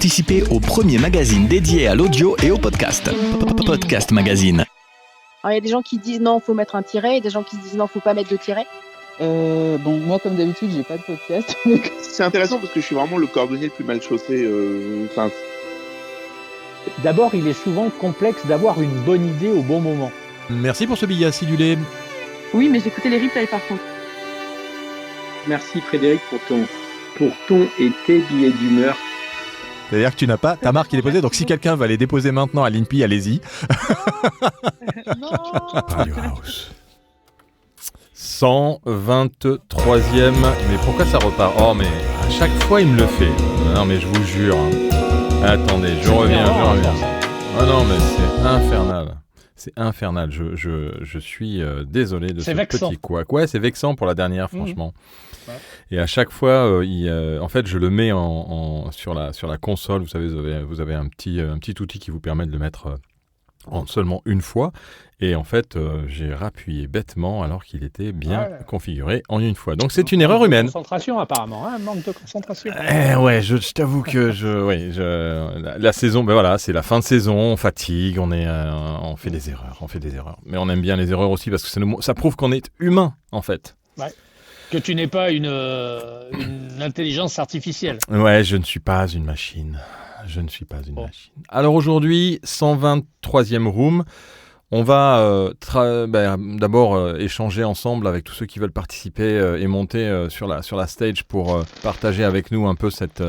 participez au premier magazine dédié à l'audio et au podcast. Podcast Magazine. Alors, il y a des gens qui disent non, faut mettre un tiret, et des gens qui disent non, faut pas mettre de tiret. Moi comme d'habitude, j'ai pas de podcast. C'est intéressant parce que je suis vraiment le cordonnier le plus mal chaussé. D'abord, il est souvent complexe d'avoir une bonne idée au bon moment. Merci pour ce billet acidulé. Oui, mais j'écoutais les replays par contre. Merci Frédéric pour ton et tes billets d'humeur. C'est-à-dire que tu n'as pas ta marque qui est déposée, donc si quelqu'un va les déposer maintenant à l'INPI, allez-y. Radio House. 123e. Mais pourquoi ça repart ? Oh, mais à chaque fois, il me le fait. Non, mais je vous jure. Attendez, je reviens. Oh non, mais c'est infernal. C'est infernal. Je suis désolé de ce petit couac. Ouais, c'est vexant pour la dernière, franchement. Ouais. Et à chaque fois, en fait, je le mets sur la console. Vous savez, vous avez un petit outil qui vous permet de le mettre en seulement une fois. Et en fait, j'ai rappuyé bêtement alors qu'il était bien configuré en une fois. Donc c'est une erreur humaine. Concentration apparemment, un manque de concentration. Ouais, je t'avoue que la saison, ben voilà, c'est la fin de saison, on fatigue, on fait des erreurs. Mais on aime bien les erreurs aussi parce que ça prouve qu'on est humain en fait. Ouais. Que tu n'es pas une intelligence artificielle. Ouais, je ne suis pas une machine. Alors aujourd'hui, 123e room. On va d'abord échanger ensemble avec tous ceux qui veulent participer et monter sur la stage pour partager avec nous un peu cette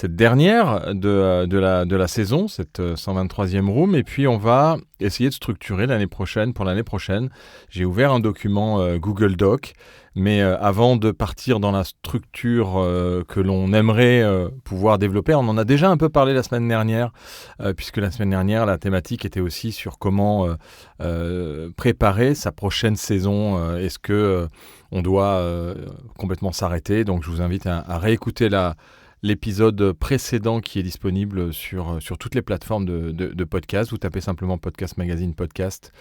dernière de la saison, cette 123e room. Et puis on va essayer de structurer pour l'année prochaine. J'ai ouvert un document Google Doc. Mais avant de partir dans la structure que l'on aimerait pouvoir développer, on en a déjà un peu parlé la semaine dernière, puisque la semaine dernière, la thématique était aussi sur comment préparer sa prochaine saison. Est-ce que on doit complètement s'arrêter ? Donc je vous invite à réécouter l'épisode précédent qui est disponible sur toutes les plateformes de podcast. Vous tapez simplement Podcast Magazine Podcast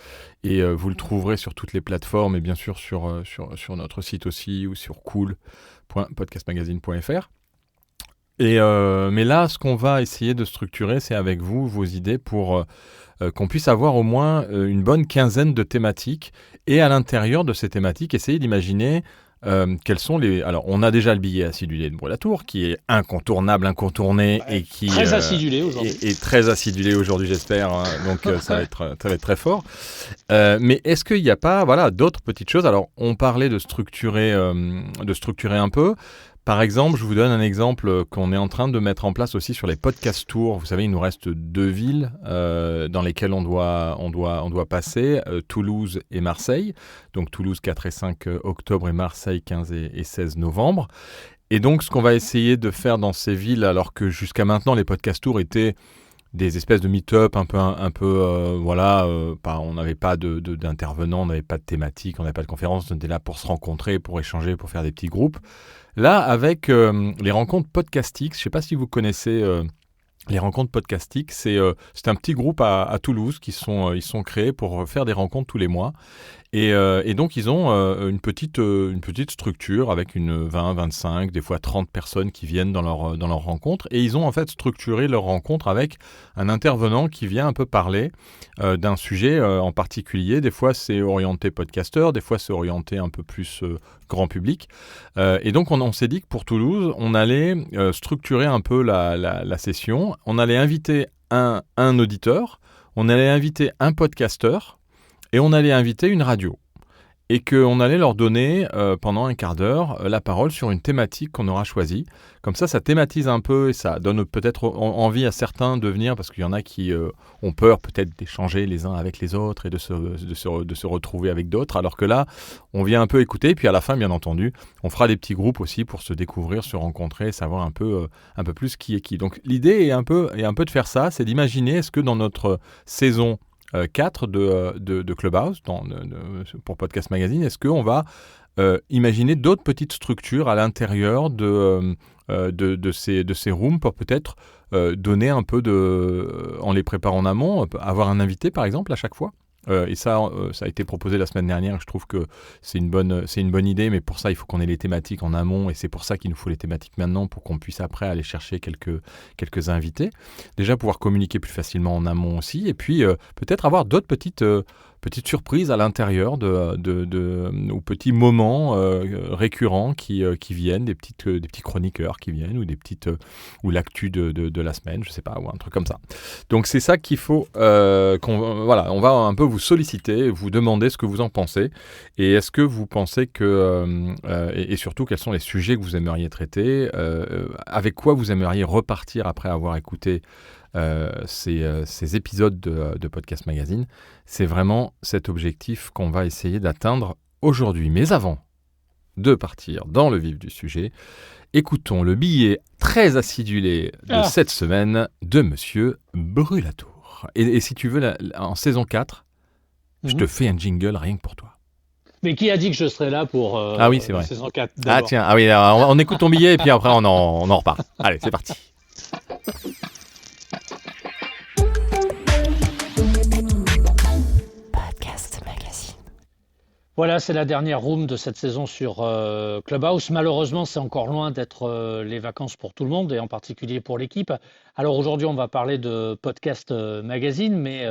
et vous le trouverez sur toutes les plateformes et bien sûr sur notre site aussi ou sur cool.podcastmagazine.fr. Mais là, ce qu'on va essayer de structurer, c'est avec vous, vos idées pour qu'on puisse avoir au moins une bonne quinzaine de thématiques et à l'intérieur de ces thématiques, essayer d'imaginer quels sont les... Alors, on a déjà le billet acidulé de Brûlatour, qui est incontourné et qui... Très acidulé aujourd'hui. Et très acidulé aujourd'hui, j'espère. Hein, donc, ça va être très fort. Mais est-ce qu'il n'y a pas d'autres petites choses ? Alors, on parlait de structurer un peu. Par exemple, je vous donne un exemple qu'on est en train de mettre en place aussi sur les podcast tours. Vous savez, il nous reste 2 villes dans lesquelles on doit passer, Toulouse et Marseille. Donc Toulouse 4 et 5 octobre et Marseille 15 et 16 novembre. Et donc, ce qu'on va essayer de faire dans ces villes, alors que jusqu'à maintenant, les podcast tours étaient des espèces de meet-up on n'avait pas d'intervenants, on n'avait pas de thématique, on n'avait pas de conférence, on était là pour se rencontrer, pour échanger, pour faire des petits groupes. Là, avec les rencontres podcastiques, je ne sais pas si vous connaissez les rencontres podcastiques, c'est un petit groupe à Toulouse ils sont créés pour faire des rencontres tous les mois. Et donc, ils ont une petite structure avec une 20, 25, des fois 30 personnes qui viennent dans leur rencontre. Et ils ont en fait structuré leur rencontre avec un intervenant qui vient un peu parler d'un sujet en particulier. Des fois, c'est orienté podcasteur, des fois, c'est orienté un peu plus grand public. Et donc, on s'est dit que pour Toulouse, on allait structurer un peu la session. On allait inviter un auditeur, on allait inviter un podcasteur, et on allait inviter une radio. Et qu'on allait leur donner pendant un quart d'heure la parole sur une thématique qu'on aura choisie. Comme ça thématise un peu et ça donne peut-être envie à certains de venir parce qu'il y en a qui ont peur peut-être d'échanger les uns avec les autres et de se retrouver avec d'autres. Alors que là, on vient un peu écouter. Puis à la fin, bien entendu, on fera des petits groupes aussi pour se découvrir, se rencontrer, savoir un peu plus qui est qui. Donc l'idée est un peu de faire ça, c'est d'imaginer est-ce que dans notre saison 4 de Clubhouse pour Podcast Magazine, est-ce qu'on va imaginer d'autres petites structures à l'intérieur de ces rooms pour peut-être donner un peu en les préparant en amont, avoir un invité par exemple à chaque fois Et ça a été proposé la semaine dernière. Je trouve que c'est une bonne idée, mais pour ça, il faut qu'on ait les thématiques en amont, et c'est pour ça qu'il nous faut les thématiques maintenant, pour qu'on puisse après aller chercher quelques invités. Déjà, pouvoir communiquer plus facilement en amont aussi, et puis peut-être avoir d'autres petites surprises à l'intérieur ou petits moments récurrents qui viennent, des petits chroniqueurs qui viennent, ou l'actu de la semaine, je sais pas, ou un truc comme ça. Donc c'est ça qu'il faut on va un peu vous solliciter, vous demander ce que vous en pensez, et est-ce que vous pensez que et surtout quels sont les sujets que vous aimeriez traiter, avec quoi vous aimeriez repartir après avoir écouté ces épisodes de Podcast Magazine. C'est vraiment cet objectif qu'on va essayer d'atteindre aujourd'hui. Mais avant de partir dans le vif du sujet, écoutons le billet très acidulé de cette semaine de Monsieur Brulatour. Et si tu veux, en saison 4, je te fais un jingle rien que pour toi. Mais qui a dit que je serais là pour oui, c'est vrai. saison 4 d'abord. Ah tiens, alors, on écoute ton billet et puis après on en repart. Allez, c'est parti. Voilà, c'est la dernière room de cette saison sur Clubhouse. Malheureusement, c'est encore loin d'être les vacances pour tout le monde, et en particulier pour l'équipe. Alors aujourd'hui, on va parler de Podcast Magazine, mais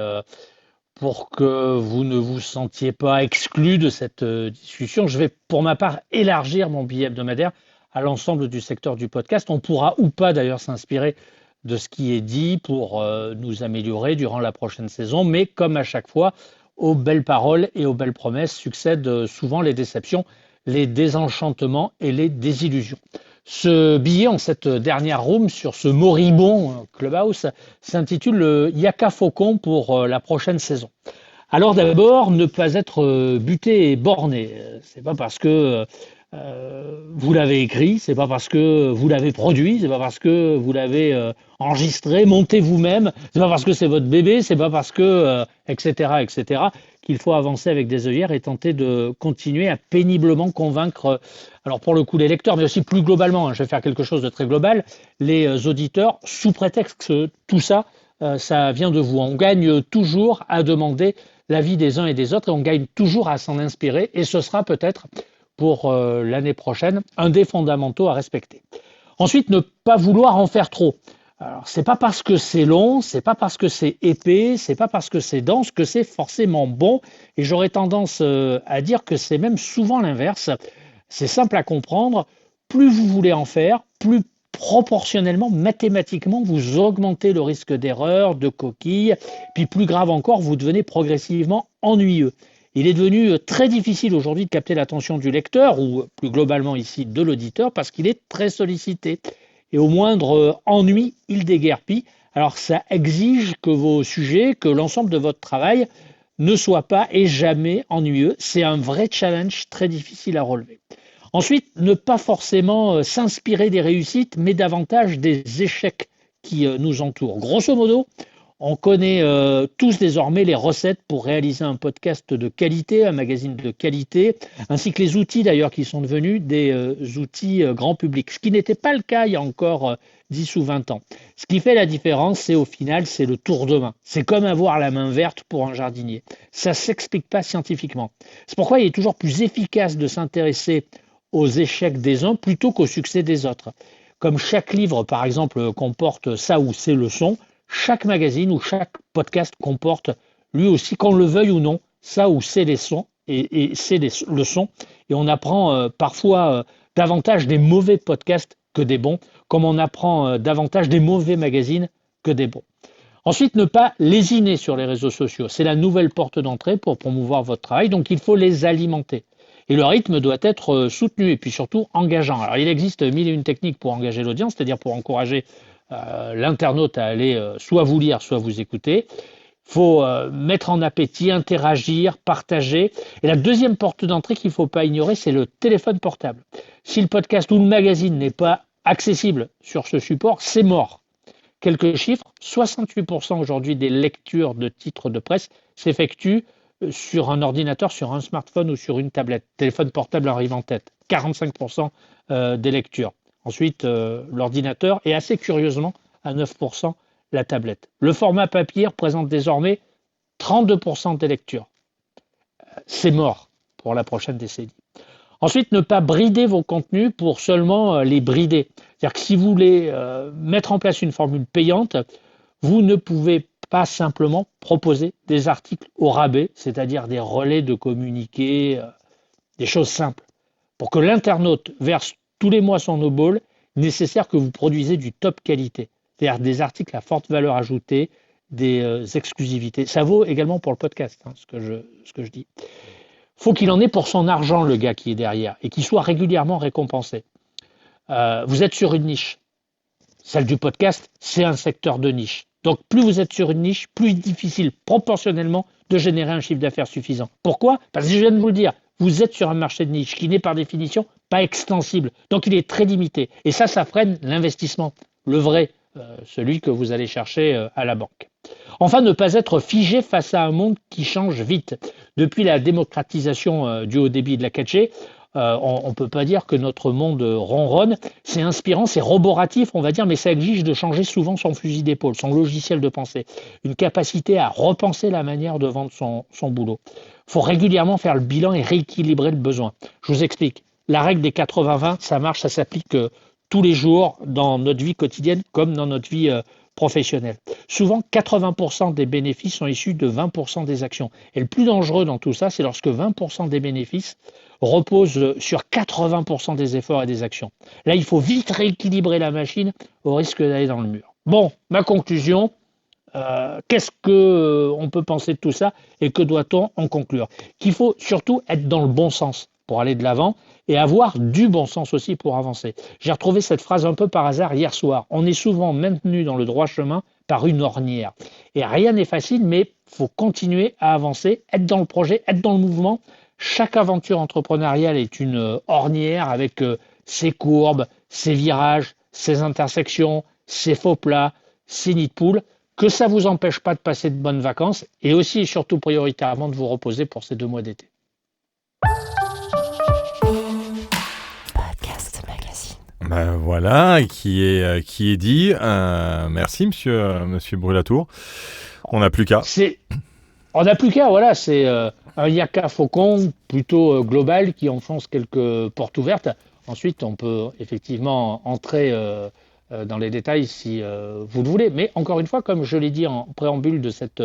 pour que vous ne vous sentiez pas exclus de cette discussion, je vais pour ma part élargir mon billet hebdomadaire à l'ensemble du secteur du podcast. On pourra ou pas d'ailleurs s'inspirer de ce qui est dit pour nous améliorer durant la prochaine saison, mais comme à chaque fois, aux belles paroles et aux belles promesses succèdent souvent les déceptions, les désenchantements et les désillusions. Ce billet, en cette dernière room sur ce moribond Clubhouse, s'intitule « Yaka Faucon pour la prochaine saison ». Alors d'abord, ne pas être buté et borné. C'est pas parce que vous l'avez écrit, c'est pas parce que vous l'avez produit, c'est pas parce que vous l'avez enregistré, monté vous-même, c'est pas parce que c'est votre bébé, c'est pas parce que etc., qu'il faut avancer avec des œillères et tenter de continuer à péniblement convaincre, alors pour le coup les lecteurs, mais aussi plus globalement, je vais faire quelque chose de très global, les auditeurs, sous prétexte que tout ça, ça vient de vous. On gagne toujours à demander l'avis des uns et des autres, et on gagne toujours à s'en inspirer, et ce sera peut-être pour l'année prochaine, un des fondamentaux à respecter. Ensuite, ne pas vouloir en faire trop. Alors, c'est pas parce que c'est long, c'est pas parce que c'est épais, c'est pas parce que c'est dense que c'est forcément bon, et j'aurais tendance à dire que c'est même souvent l'inverse. C'est simple à comprendre, plus vous voulez en faire, plus proportionnellement, mathématiquement, vous augmentez le risque d'erreur, de coquille, puis plus grave encore, vous devenez progressivement ennuyeux. Il est devenu très difficile aujourd'hui de capter l'attention du lecteur, ou plus globalement ici de l'auditeur, parce qu'il est très sollicité. Et au moindre ennui, il déguerpit. Alors ça exige que vos sujets, que l'ensemble de votre travail ne soit pas et jamais ennuyeux. C'est un vrai challenge très difficile à relever. Ensuite, ne pas forcément s'inspirer des réussites, mais davantage des échecs qui nous entourent. Grosso modo, on connaît tous désormais les recettes pour réaliser un podcast de qualité, un magazine de qualité, ainsi que les outils d'ailleurs qui sont devenus des outils grand public, ce qui n'était pas le cas il y a encore 10 ou 20 ans. Ce qui fait la différence, c'est au final, c'est le tour de main. C'est comme avoir la main verte pour un jardinier. Ça ne s'explique pas scientifiquement. C'est pourquoi il est toujours plus efficace de s'intéresser aux échecs des uns plutôt qu'au succès des autres. Comme chaque livre, par exemple, comporte ça ou ces leçons, chaque magazine ou chaque podcast comporte lui aussi, qu'on le veuille ou non, ça ou ces leçons, et ces leçons. Et on apprend parfois davantage des mauvais podcasts que des bons, comme on apprend davantage des mauvais magazines que des bons. Ensuite, ne pas lésiner sur les réseaux sociaux. C'est la nouvelle porte d'entrée pour promouvoir votre travail, donc il faut les alimenter. Et le rythme doit être soutenu et puis surtout engageant. Alors il existe 1001 techniques pour engager l'audience, c'est-à-dire pour encourager l'internaute à aller soit vous lire, soit vous écouter. Il faut mettre en appétit, interagir, partager. Et la deuxième porte d'entrée qu'il ne faut pas ignorer, c'est le téléphone portable. Si le podcast ou le magazine n'est pas accessible sur ce support, c'est mort. Quelques chiffres, 68% aujourd'hui des lectures de titres de presse s'effectuent sur un ordinateur, sur un smartphone ou sur une tablette. Téléphone portable arrive en tête, 45% des lectures. Ensuite, l'ordinateur et assez curieusement, à 9%, la tablette. Le format papier représente désormais 32% des lectures. c'est mort pour la prochaine décennie. Ensuite, ne pas brider vos contenus pour seulement les brider. C'est-à-dire que si vous voulez mettre en place une formule payante, vous ne pouvez pas simplement proposer des articles au rabais, c'est-à-dire des relais de communiqués, des choses simples. Pour que l'internaute verse tous les mois son no-ball, nécessaire que vous produisez du top qualité, c'est-à-dire des articles à forte valeur ajoutée, des exclusivités. Ça vaut également pour le podcast, ce que je dis. Faut qu'il en ait pour son argent, le gars qui est derrière, et qu'il soit régulièrement récompensé. Vous êtes sur une niche. Celle du podcast, c'est un secteur de niche. Donc, plus vous êtes sur une niche, plus difficile proportionnellement de générer un chiffre d'affaires suffisant. Pourquoi ? Parce que je viens de vous le dire, vous êtes sur un marché de niche qui n'est par définition pas extensible. Donc, il est très limité. Et ça freine l'investissement, le vrai, celui que vous allez chercher à la banque. Enfin, ne pas être figé face à un monde qui change vite. Depuis la démocratisation du haut débit et de la 4G, on ne peut pas dire que notre monde ronronne. C'est inspirant, c'est roboratif, on va dire, mais ça exige de changer souvent son fusil d'épaule, son logiciel de pensée, une capacité à repenser la manière de vendre son boulot. Il faut régulièrement faire le bilan et rééquilibrer le besoin. Je vous explique. La règle des 80-20, ça marche, ça s'applique tous les jours dans notre vie quotidienne comme dans notre vie professionnelle. Souvent, 80% des bénéfices sont issus de 20% des actions. Et le plus dangereux dans tout ça, c'est lorsque 20% des bénéfices reposent sur 80% des efforts et des actions. Là, il faut vite rééquilibrer la machine au risque d'aller dans le mur. Bon, ma conclusion, qu'est-ce qu'on peut penser de tout ça et que doit-on en conclure ? Qu'il faut surtout être dans le bon sens pour aller de l'avant et avoir du bon sens aussi pour avancer. J'ai retrouvé cette phrase un peu par hasard hier soir. On est souvent maintenu dans le droit chemin par une ornière. Et rien n'est facile, mais il faut continuer à avancer, être dans le projet, être dans le mouvement. Chaque aventure entrepreneuriale est une ornière avec ses courbes, ses virages, ses intersections, ses faux plats, ses nids de poules. Que ça ne vous empêche pas de passer de bonnes vacances et aussi et surtout prioritairement de vous reposer pour ces 2 mois d'été. Ben voilà, qui est dit. Merci, monsieur Brulatour. On n'a plus qu'à. On n'a plus qu'à, voilà, c'est un Yaka Faucon plutôt global qui enfonce quelques portes ouvertes. Ensuite, on peut effectivement entrer dans les détails si vous le voulez. Mais encore une fois, comme je l'ai dit en préambule de cette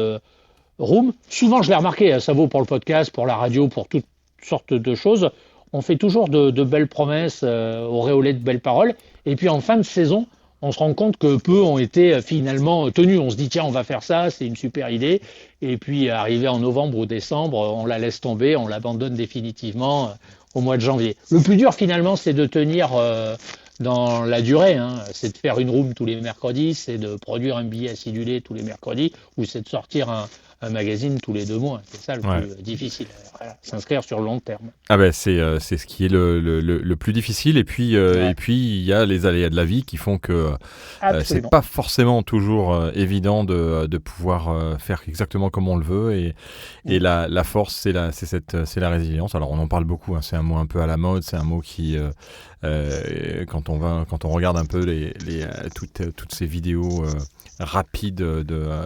room, souvent je l'ai remarqué, ça vaut pour le podcast, pour la radio, pour toutes sortes de choses. On fait toujours de belles promesses, auréolées de belles paroles. Et puis en fin de saison, on se rend compte que peu ont été finalement tenus. On se dit, tiens, on va faire ça, c'est une super idée. Et puis arrivé en novembre ou décembre, on la laisse tomber, on l'abandonne définitivement au mois de janvier. Le plus dur finalement, c'est de tenir dans la durée. C'est de faire une room tous les mercredis, c'est de produire un billet acidulé tous les mercredis, ou c'est de sortir un magazine tous les 2 mois. C'est ça le plus difficile. Voilà, s'inscrire sur le long terme. Ah ben c'est ce qui est le plus difficile. Et puis il y a les aléas de la vie qui font que c'est pas forcément toujours évident de pouvoir faire exactement comme on le veut. Et la force, c'est la résilience. Alors on en parle beaucoup. C'est un mot un peu à la mode. C'est un mot qui quand on regarde un peu toutes ces vidéos rapides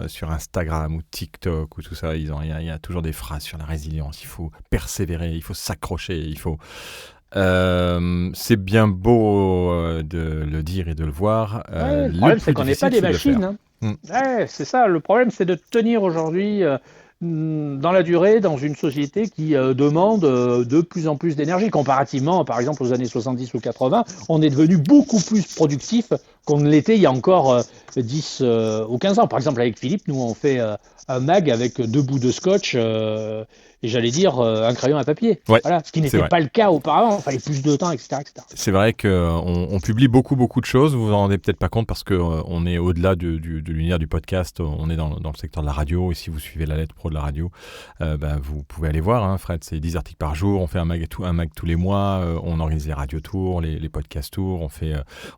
sur Instagram ou TikTok ou tout ça, il y a toujours des phrases sur la résilience. Il faut persévérer, il faut s'accrocher, c'est bien beau de le dire et de le voir. Le problème, c'est qu'on n'est pas des machines. Ouais, c'est ça. Le problème, c'est de tenir aujourd'hui dans la durée, dans une société qui demande de plus en plus d'énergie. Comparativement, par exemple, aux années 70 ou 80, on est devenu beaucoup plus productif qu'on ne l'était il y a encore 10 ou 15 ans. Par exemple, avec Philippe, nous, on fait un mag avec 2 bouts de scotch et j'allais dire un crayon à papier. Ouais, voilà, ce qui n'était pas le cas auparavant. Il fallait plus de temps, etc. C'est vrai qu'on publie beaucoup de choses. Vous vous en rendez peut-être pas compte parce qu'on est au-delà de l'univers du podcast. On est dans le secteur de la radio. Et si vous suivez la lettre pro de la radio, vous pouvez aller voir. Fred, c'est 10 articles par jour. On fait un mag tous les mois. On organise les radio tours, les podcast tours.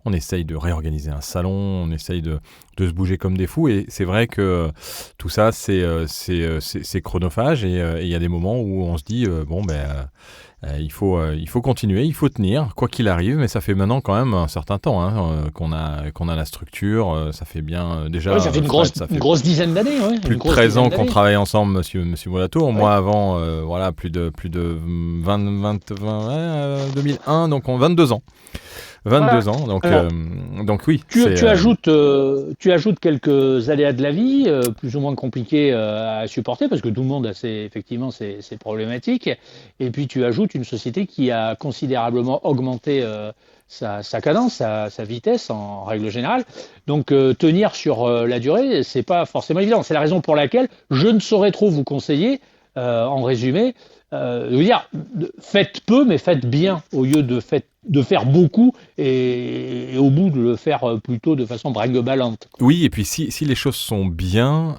On essaye de réorganiser un salon. On essaye de se bouger comme des fous. Et c'est vrai que tout ça, c'est chronophage. Et il y a des moments où on se dit Il faut continuer, il faut tenir, quoi qu'il arrive, mais ça fait maintenant quand même un certain temps qu'on a la structure, ça fait bien déjà... Oui, ça fait une grosse dizaine d'années. Ouais, plus de 13 ans qu'on travaille ensemble, monsieur Molatour. Moi avant, plus de 2001, donc 22 ans. 22 ans, donc oui. Tu ajoutes quelques aléas de la vie, plus ou moins compliqués à supporter, parce que tout le monde a ses problématiques. Et puis tu ajoutes une société qui a considérablement augmenté sa cadence, sa vitesse en règle générale. Donc tenir sur la durée, c'est pas forcément évident. C'est la raison pour laquelle je ne saurais trop vous conseiller, en résumé, de vous dire faites peu mais faites bien au lieu de faire beaucoup et au bout de le faire plutôt de façon brinque-ballante. Oui, et puis si les choses sont bien,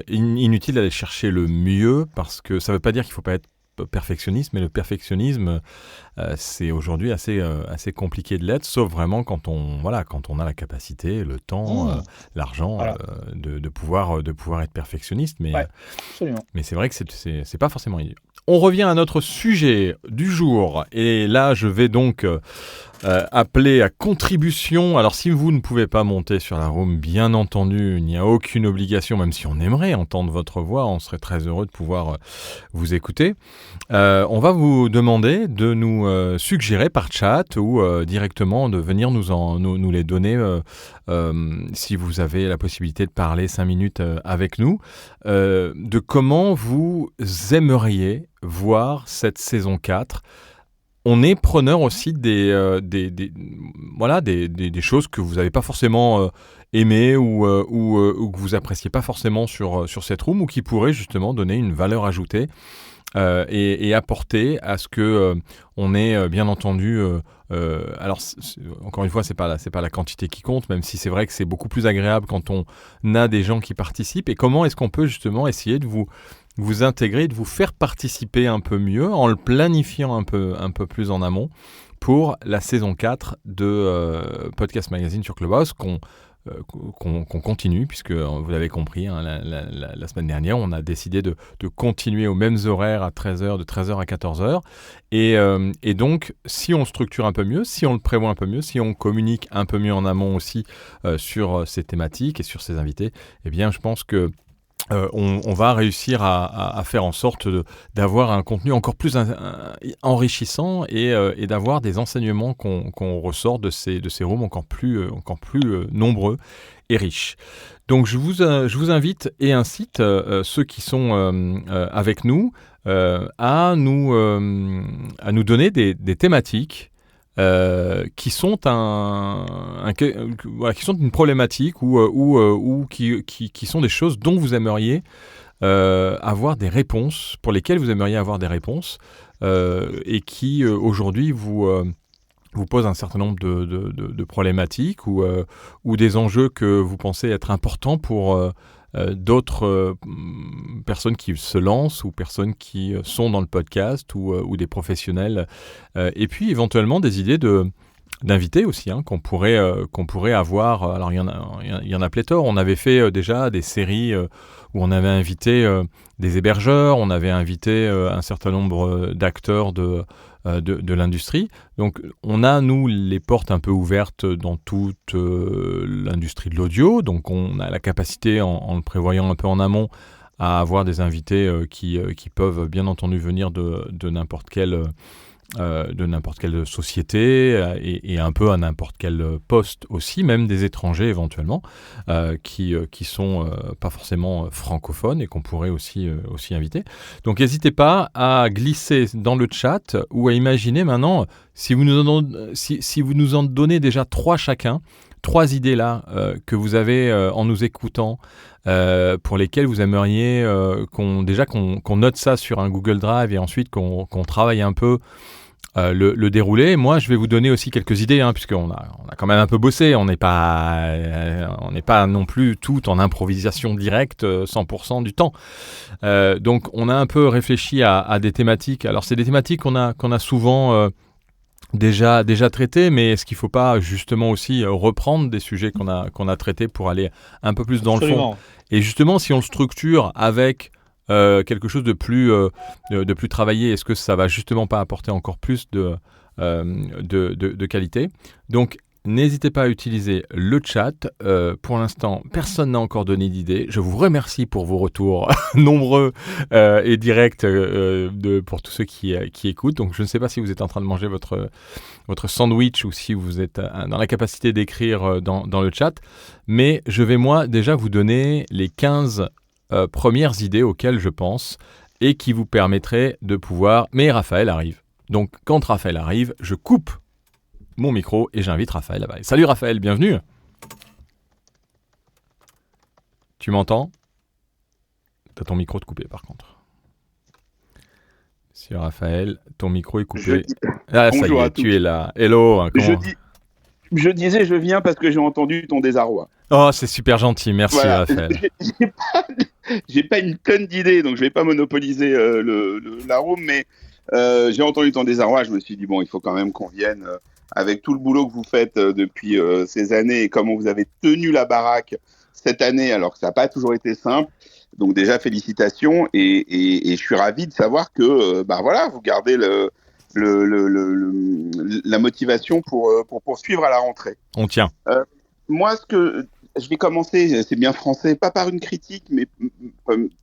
inutile d'aller chercher le mieux, parce que ça ne veut pas dire qu'il ne faut pas être perfectionniste, mais le perfectionnisme, c'est aujourd'hui assez compliqué de l'être, sauf vraiment quand on a la capacité, le temps, l'argent, de pouvoir être perfectionniste. Mais, absolument. Mais c'est vrai que c'est pas forcément évident. On revient à notre sujet du jour, et là je vais donc appeler à contribution. Alors si vous ne pouvez pas monter sur la room, bien entendu, il n'y a aucune obligation, même si on aimerait entendre votre voix, on serait très heureux de pouvoir vous écouter. On va vous demander de nous suggérer par chat ou directement de venir nous les donner si vous avez la possibilité de parler 5 minutes avec nous, de comment vous aimeriez voir cette saison 4. On est preneur aussi des choses que vous n'avez pas forcément aimées ou que vous appréciez pas forcément sur cette room, ou qui pourraient justement donner une valeur ajoutée et apporter à ce que on ait bien entendu. Alors encore une fois, c'est pas la quantité qui compte, même si c'est vrai que c'est beaucoup plus agréable quand on a des gens qui participent. Et comment est-ce qu'on peut justement essayer de vous intégrer, de vous faire participer un peu mieux en le planifiant un peu plus en amont pour la saison 4 de Podcast Magazine sur Clubhouse qu'on continue, puisque vous l'avez compris, la semaine dernière, on a décidé de continuer aux mêmes horaires à 13h, de 13h à 14h. Et donc, si on structure un peu mieux, si on le prévoit un peu mieux, si on communique un peu mieux en amont aussi sur ces thématiques et sur ces invités, eh bien, je pense que on va réussir à faire en sorte d'avoir un contenu encore plus enrichissant et d'avoir des enseignements qu'on ressort de ces rooms encore plus nombreux et riches. Donc je vous invite et incite ceux qui sont avec nous à nous donner des thématiques qui sont qui sont une problématique ou qui sont des choses dont vous aimeriez avoir des réponses, pour lesquelles vous aimeriez avoir des réponses, et qui aujourd'hui vous posent un certain nombre de problématiques ou des enjeux que vous pensez être importants pour d'autres personnes qui se lancent ou personnes qui sont dans le podcast ou des professionnels, et puis éventuellement des idées d'invités aussi qu'on pourrait avoir. Alors il y en a pléthore. On avait fait déjà des séries où on avait invité des hébergeurs, on avait invité un certain nombre d'acteurs de l'industrie. Donc on a, nous, les portes un peu ouvertes dans toute l'industrie de l'audio. Donc on a la capacité, en le prévoyant un peu en amont, à avoir des invités qui peuvent bien entendu venir de n'importe quelle société et un peu à n'importe quel poste aussi, même des étrangers éventuellement, qui sont pas forcément francophones et qu'on pourrait aussi inviter. Donc n'hésitez pas à glisser dans le chat ou à imaginer maintenant, si vous nous en donnez déjà 3 chacun, 3 idées là que vous avez en nous écoutant, pour lesquelles vous aimeriez qu'on note ça sur un Google Drive et ensuite qu'on travaille un peu le déroulé. Moi, je vais vous donner aussi quelques idées, puisqu'on a quand même un peu bossé. On n'est pas non plus tout en improvisation directe 100% du temps. Donc, on a un peu réfléchi à des thématiques. Alors, c'est des thématiques qu'on a souvent déjà traitées, mais est-ce qu'il ne faut pas justement aussi reprendre des sujets qu'on a traités pour aller un peu plus dans le fond ? Et justement, si on le structure avec quelque chose de plus travaillé? Est-ce que ça va justement pas apporter encore plus de qualité? Donc, n'hésitez pas à utiliser le chat. Pour l'instant, personne n'a encore donné d'idée. Je vous remercie pour vos retours nombreux et directs pour tous ceux qui écoutent. Donc, je ne sais pas si vous êtes en train de manger votre sandwich ou si vous êtes dans la capacité d'écrire dans le chat. Mais je vais moi déjà vous donner les 15 premières idées auxquelles je pense et qui vous permettraient de pouvoir... Mais Raphaël arrive. Donc, quand Raphaël arrive, je coupe mon micro et j'invite Raphaël à parler. Salut Raphaël, bienvenue. Tu m'entends? T'as ton micro de coupé par contre. Monsieur Raphaël, ton micro est coupé. Ah, ça y est, tu es là. Hello. Je disais, je viens parce que j'ai entendu ton désarroi. Oh, c'est super gentil, merci Voilà. Raphaël. J'ai pas une tonne d'idées, donc je vais pas monopoliser la room, mais j'ai entendu ton désarroi. Je me suis dit, bon, il faut quand même qu'on vienne avec tout le boulot que vous faites depuis ces années et comment vous avez tenu la baraque cette année, alors que ça n'a pas toujours été simple. Donc déjà, félicitations et je suis ravi de savoir que voilà, vous gardez la motivation pour poursuivre à la rentrée. On tient. Moi, je vais commencer, c'est bien français, pas par une critique, mais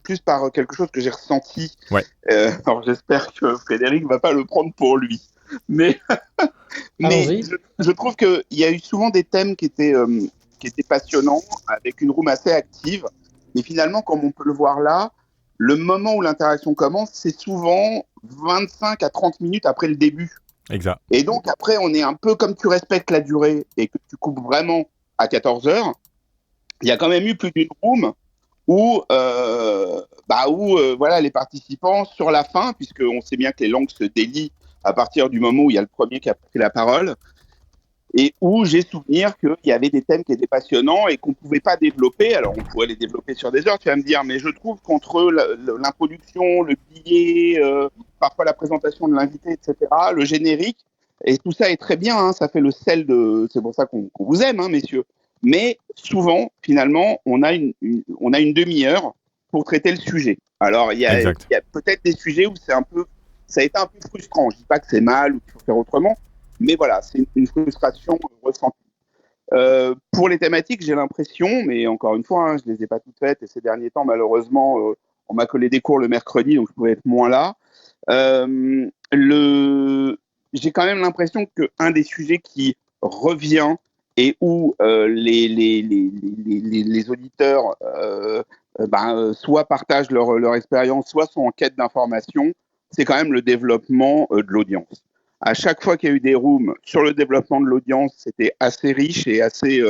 plus par quelque chose que j'ai ressenti. Ouais. Alors j'espère que Frédéric va pas le prendre pour lui. Mais je trouve qu'il y a eu souvent des thèmes qui étaient passionnants, avec une room assez active. Mais finalement, comme on peut le voir là, le moment où l'interaction commence, c'est souvent 25 à 30 minutes après le début. Exact. Et donc après, on est un peu comme tu respectes la durée et que tu coupes vraiment à 14h. Il y a quand même eu plus d'une room où voilà, les participants, sur la fin, puisqu'on sait bien que les langues se délient à partir du moment où il y a le premier qui a pris la parole, et où j'ai souvenir qu'il y avait des thèmes qui étaient passionnants et qu'on ne pouvait pas développer. Alors, on pourrait les développer sur des heures, tu vas me dire, mais je trouve qu'entre l'introduction, le billet, parfois la présentation de l'invité, etc., le générique, et tout ça est très bien, hein, ça fait le sel de... C'est pour ça qu'on vous aime, hein, messieurs. Mais souvent, finalement, on a une demi-heure pour traiter le sujet. Alors, il y a peut-être des sujets où ça a été un peu frustrant. Je ne dis pas que c'est mal ou qu'il faut faire autrement, mais voilà, c'est une frustration ressentie. Pour les thématiques, j'ai l'impression, mais encore une fois, je ne les ai pas toutes faites, et ces derniers temps, malheureusement, on m'a collé des cours le mercredi, donc je pouvais être moins là. J'ai quand même l'impression qu'un des sujets qui revient et où les auditeurs soit partagent leur expérience, soit sont en quête d'informations, c'est quand même le développement de l'audience. À chaque fois qu'il y a eu des rooms sur le développement de l'audience, c'était assez riche et assez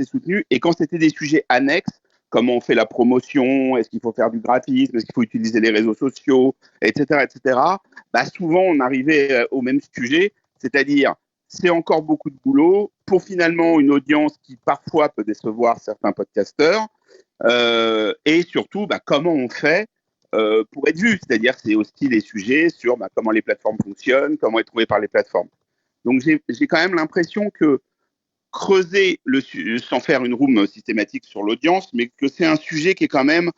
soutenu. Et quand c'était des sujets annexes, comment on fait la promotion, est-ce qu'il faut faire du graphisme, est-ce qu'il faut utiliser les réseaux sociaux, etc., souvent on arrivait au même sujet, c'est-à-dire c'est encore beaucoup de boulot pour finalement une audience qui parfois peut décevoir certains podcasteurs, et surtout comment on fait pour être vu, c'est-à-dire c'est aussi des sujets sur comment les plateformes fonctionnent, comment être trouvé par les plateformes. Donc j'ai quand même l'impression que creuser sans faire une room systématique sur l'audience, mais que c'est un sujet qui est quand même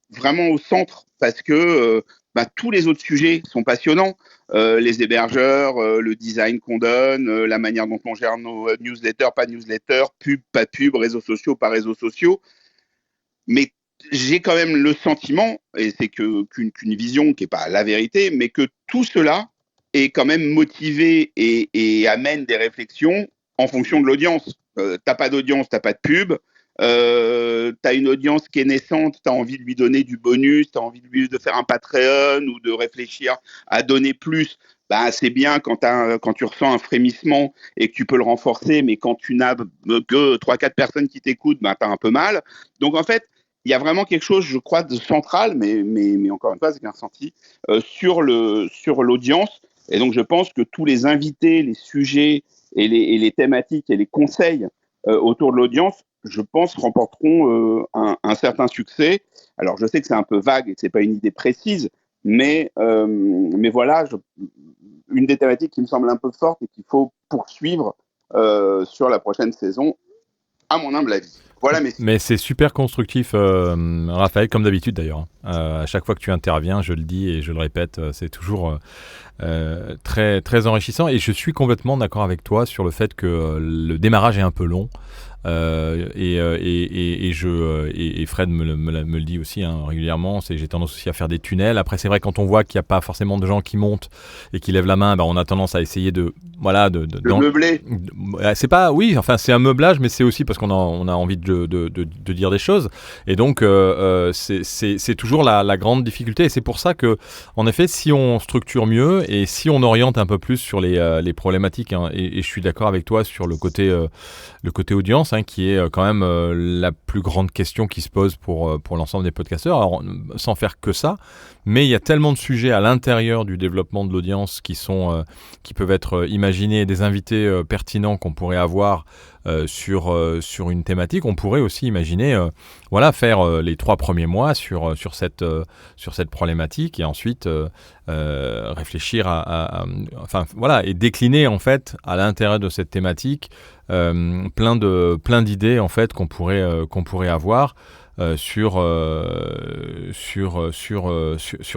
vraiment au centre, parce que tous les autres sujets sont passionnants. Les hébergeurs, le design qu'on donne, la manière dont on gère nos newsletters, pas newsletters, pub, pas pub, réseaux sociaux, pas réseaux sociaux. Mais j'ai quand même le sentiment, et c'est qu'une vision qui n'est pas la vérité, mais que tout cela est quand même motivé et amène des réflexions en fonction de l'audience. T'as pas d'audience, t'as pas de pub. T'as une audience qui est naissante, t'as envie de lui donner du bonus, t'as envie de faire un Patreon ou de réfléchir à donner plus. C'est bien quand tu ressens un frémissement et que tu peux le renforcer, mais quand tu n'as que 3-4 personnes qui t'écoutent, t'as un peu mal. Donc en fait, il y a vraiment quelque chose, je crois, de central, mais encore une fois, c'est qu'un ressenti sur l'audience. Et donc je pense que tous les invités, les sujets et les thématiques et les conseils autour de l'audience, je pense, remporteront un certain succès. Alors, je sais que c'est un peu vague et que ce n'est pas une idée précise, mais voilà, une des thématiques qui me semble un peu forte et qu'il faut poursuivre sur la prochaine saison, à mon humble avis. Voilà, Mais c'est super constructif, Raphaël, comme d'habitude d'ailleurs. À chaque fois que tu interviens, je le dis et je le répète, c'est toujours très, très enrichissant. Et je suis complètement d'accord avec toi sur le fait que le démarrage est un peu long. Et Fred me le dit aussi régulièrement, j'ai tendance aussi à faire des tunnels. Après, c'est vrai, quand on voit qu'il n'y a pas forcément de gens qui montent et qui lèvent la main, on a tendance à essayer de meubler. C'est pas, oui, enfin c'est un meublage, mais c'est aussi parce qu'on a envie de dire des choses. Et donc c'est toujours la grande difficulté. Et c'est pour ça que, en effet, si on structure mieux et si on oriente un peu plus sur les problématiques, et je suis d'accord avec toi sur le côté audience, qui est quand même la plus grande question qui se pose pour l'ensemble des podcasteurs. Alors, sans faire que ça, mais il y a tellement de sujets à l'intérieur du développement de l'audience qui peuvent être imaginés, des invités pertinents qu'on pourrait avoir sur une thématique. On pourrait aussi imaginer faire les 3 premiers mois sur cette problématique et ensuite réfléchir et décliner en fait à l'intérieur de cette thématique plein d'idées en fait qu'on pourrait avoir sur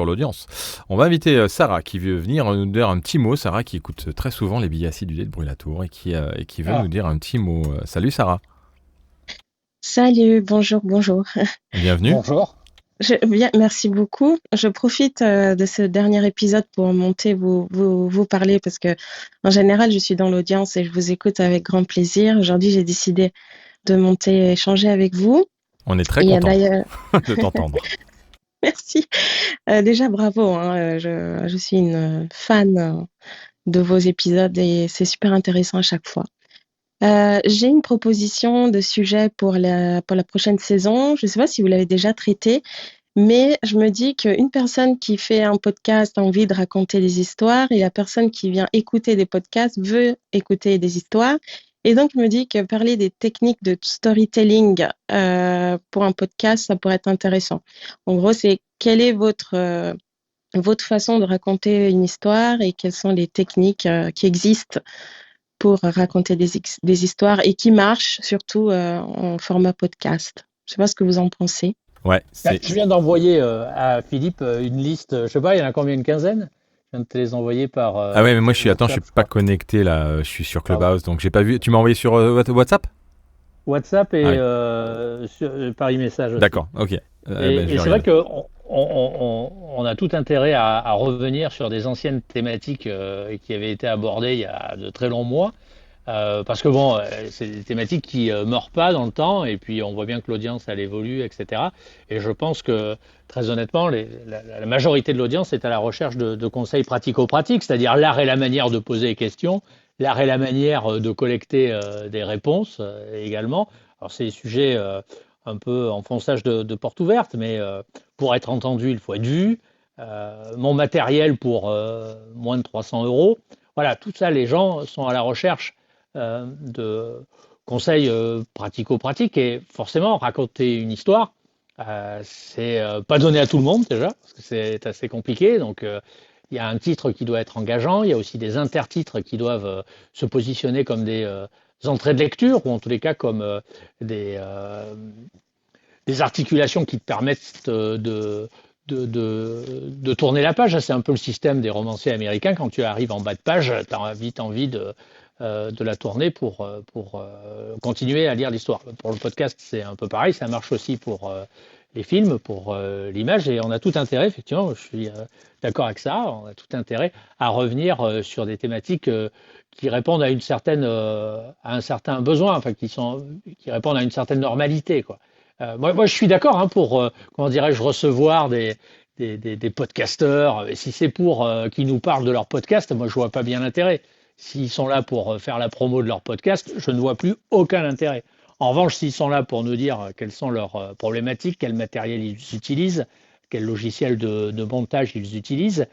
l'audience. On va inviter Sarah qui veut venir nous dire un petit mot. Sarah qui écoute très souvent les billets acidulés de Brûlatour et qui veut nous dire un petit mot. Salut Sarah. Salut, bonjour. Bienvenue. Bonjour. Bien, merci beaucoup. Je profite de ce dernier épisode pour monter vous parler parce que en général, je suis dans l'audience et je vous écoute avec grand plaisir. Aujourd'hui, j'ai décidé de monter et échanger avec vous. On est très content de t'entendre. Merci. Déjà, bravo. Je suis une fan de vos épisodes et c'est super intéressant à chaque fois. J'ai une proposition de sujet pour la prochaine saison. Je ne sais pas si vous l'avez déjà traité, mais je me dis qu'une personne qui fait un podcast a envie de raconter des histoires et la personne qui vient écouter des podcasts veut écouter des histoires. Et donc, je me dis que parler des techniques de storytelling pour un podcast, ça pourrait être intéressant. En gros, c'est quelle est votre façon de raconter une histoire et quelles sont les techniques qui existent pour raconter des histoires et qui marchent surtout en format podcast. Je ne sais pas ce que vous en pensez. Ouais, je viens d'envoyer à Philippe une liste, je ne sais pas, il y en a combien, une quinzaine ? Je viens de te les envoyer par... Ah ouais, mais moi je suis pas connecté là, je suis sur Clubhouse, donc j'ai pas vu. Tu m'as envoyé sur WhatsApp ? WhatsApp et par e-message. D'accord, ok. Et c'est vrai qu'on a tout intérêt à revenir sur des anciennes thématiques qui avaient été abordées il y a de très longs mois. Parce que c'est des thématiques qui meurent pas dans le temps et puis on voit bien que l'audience elle évolue, etc. Et je pense que très honnêtement, la majorité de l'audience est à la recherche de conseils pratico-pratiques, c'est-à-dire l'art et la manière de poser des questions, l'art et la manière de collecter des réponses également. Alors c'est des sujets un peu enfonçage de porte ouverte, mais pour être entendu, il faut être vu. Mon matériel pour moins de 300 €. Voilà, tout ça, les gens sont à la recherche de conseils pratico-pratiques et forcément raconter une histoire c'est pas donné à tout le monde déjà parce que c'est assez compliqué, donc il y a un titre qui doit être engageant, il y a aussi des intertitres qui doivent se positionner comme des entrées de lecture ou en tous les cas comme des articulations qui te permettent de tourner la page. C'est un peu le système des romanciers américains. Quand tu arrives en bas de page, tu as vite envie de la tourner pour continuer à lire l'histoire. Pour le podcast, c'est un peu pareil. Ça marche aussi pour les films, pour l'image. Et on a tout intérêt, effectivement, je suis d'accord avec ça, on a tout intérêt à revenir sur des thématiques qui répondent à un certain besoin, enfin qui répondent à une certaine normalité, quoi. Moi, je suis d'accord pour, comment dirais-je, recevoir des podcasteurs. Et si c'est pour qu'ils nous parlent de leur podcast, moi, je vois pas bien l'intérêt. S'ils sont là pour faire la promo de leur podcast, je ne vois plus aucun intérêt. En revanche, s'ils sont là pour nous dire quelles sont leurs problématiques, quel matériel ils utilisent, quel logiciel de montage ils utilisent,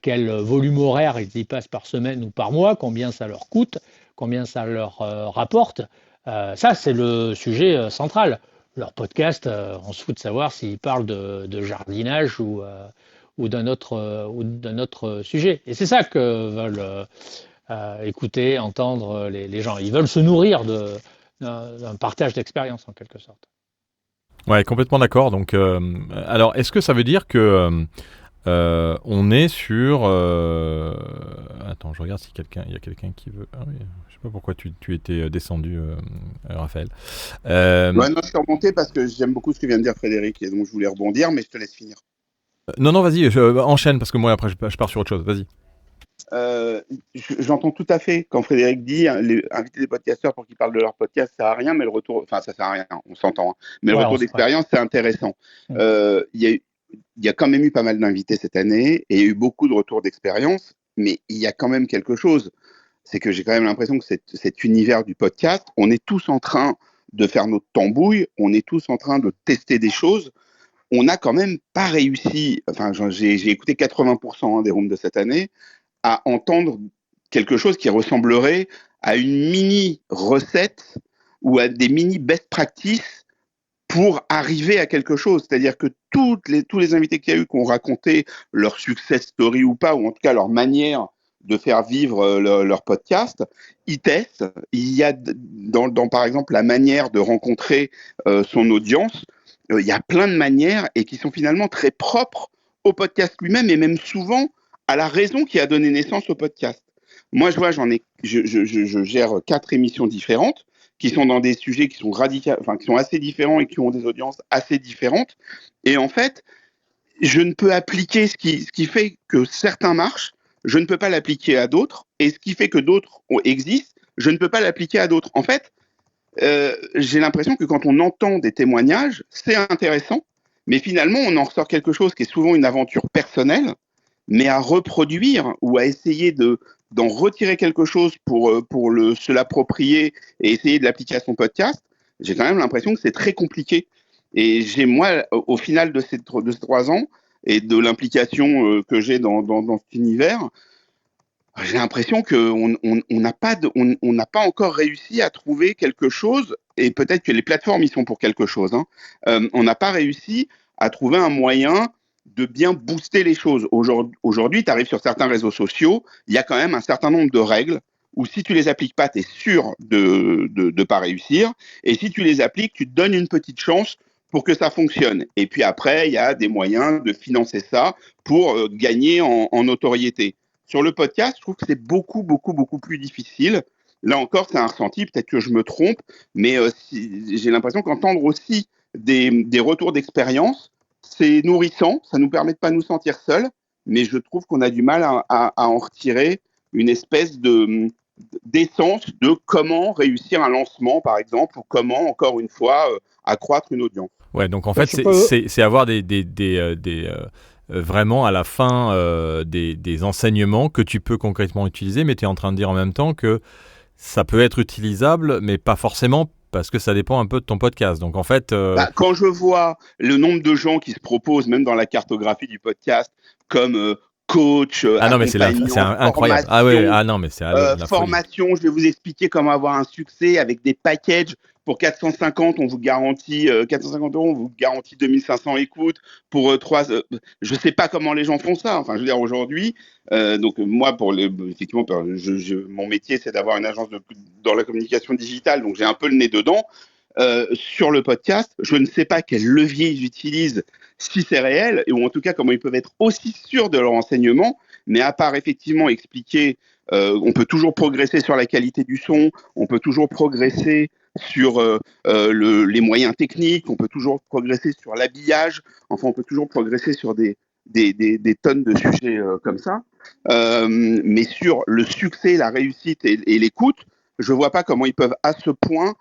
quel volume horaire ils y passent par semaine ou par mois, combien ça leur coûte, combien ça leur rapporte, ça, c'est le sujet central. Leur podcast, on se fout de savoir s'ils parlent de jardinage ou d'un autre sujet. Et c'est ça que veulent écouter, entendre les gens. Ils veulent se nourrir un partage d'expérience en quelque sorte. Ouais, complètement d'accord. Donc, alors, est-ce que ça veut dire que on est sur... Attends, je regarde si il y a quelqu'un qui veut... Ah oui, je sais pas pourquoi tu étais descendu, Raphaël. Ouais, non, je suis remonté parce que j'aime beaucoup ce que vient de dire Frédéric et donc je voulais rebondir, mais je te laisse finir. Non, vas-y, enchaîne parce que moi, après, je pars sur autre chose. Vas-y. J'entends tout à fait quand Frédéric dit inviter des podcasteurs pour qu'ils parlent de leur podcast, ça sert à rien, mais le retour, enfin ça sert à rien, on s'entend, hein, mais le retour d'expérience c'est intéressant. Il y a quand même eu pas mal d'invités cette année et il y a eu beaucoup de retours d'expérience, mais il y a quand même quelque chose, c'est que j'ai quand même l'impression que cet univers du podcast, on est tous en train de faire notre tambouille, on est tous en train de tester des choses. On n'a quand même pas réussi, enfin j'ai écouté 80% des rooms de cette année, à entendre quelque chose qui ressemblerait à une mini recette ou à des mini best practices pour arriver à quelque chose. C'est-à-dire que tous les invités qu'il y a eu qui ont raconté leur success story ou pas, ou en tout cas leur manière de faire vivre leur podcast, ils testent. Il y a dans par exemple la manière de rencontrer son audience, il y a plein de manières et qui sont finalement très propres au podcast lui-même et même souvent à la raison qui a donné naissance au podcast. Moi, je vois, je gère 4 émissions différentes qui sont dans des sujets qui sont qui sont assez différents et qui ont des audiences assez différentes. Et en fait, je ne peux appliquer ce qui fait que certains marchent, je ne peux pas l'appliquer à d'autres, et ce qui fait que d'autres existent, je ne peux pas l'appliquer à d'autres. En fait, j'ai l'impression que quand on entend des témoignages, c'est intéressant, mais finalement, on en ressort quelque chose qui est souvent une aventure personnelle, mais à reproduire ou à essayer d'en retirer quelque chose pour se l'approprier et essayer de l'appliquer à son podcast, j'ai quand même l'impression que c'est très compliqué. Et moi, au final de ces 3 ans et de l'implication que j'ai dans cet univers, j'ai l'impression qu'on n'a pas encore réussi à trouver quelque chose, et peut-être que les plateformes y sont pour quelque chose, hein. On n'a pas réussi à trouver un moyen de bien booster les choses. Aujourd'hui, tu arrives sur certains réseaux sociaux, il y a quand même un certain nombre de règles où si tu les appliques pas, tu es sûr de pas réussir. Et si tu les appliques, tu te donnes une petite chance pour que ça fonctionne. Et puis après, il y a des moyens de financer ça pour gagner en notoriété. Sur le podcast, je trouve que c'est beaucoup, beaucoup, beaucoup plus difficile. Là encore, c'est un ressenti, peut-être que je me trompe, mais j'ai l'impression qu'entendre aussi des retours d'expérience, c'est nourrissant, ça nous permet de pas nous sentir seuls, mais je trouve qu'on a du mal à en retirer une espèce d'essence de comment réussir un lancement, par exemple, ou comment, encore une fois, accroître une audience. Ouais, donc en fait, c'est avoir vraiment à la fin des enseignements que tu peux concrètement utiliser, mais tu es en train de dire en même temps que ça peut être utilisable, mais pas forcément, parce que ça dépend un peu de ton podcast. Donc en fait... quand je vois le nombre de gens qui se proposent, même dans la cartographie du podcast, comme coach, ah non, mais c'est incroyable. Ah ouais, ah non, mais c'est la formation, folie. Je vais vous expliquer comment avoir un succès avec des packages. Pour 450, on vous garantit 450 €, on vous garantit 2500 écoutes. Pour 3, je sais pas comment les gens font ça. Enfin, je veux dire aujourd'hui. Donc moi, effectivement, mon métier, c'est d'avoir une agence dans la communication digitale. Donc j'ai un peu le nez dedans. Sur le podcast, je ne sais pas quel levier ils utilisent, si c'est réel, ou en tout cas comment ils peuvent être aussi sûrs de leur enseignement. Mais à part effectivement expliquer, on peut toujours progresser sur la qualité du son, on peut toujours progresser sur les moyens techniques, on peut toujours progresser sur l'habillage, enfin on peut toujours progresser sur des tonnes de sujets comme ça. Mais sur le succès, la réussite et l'écoute, je ne vois pas comment ils peuvent à ce point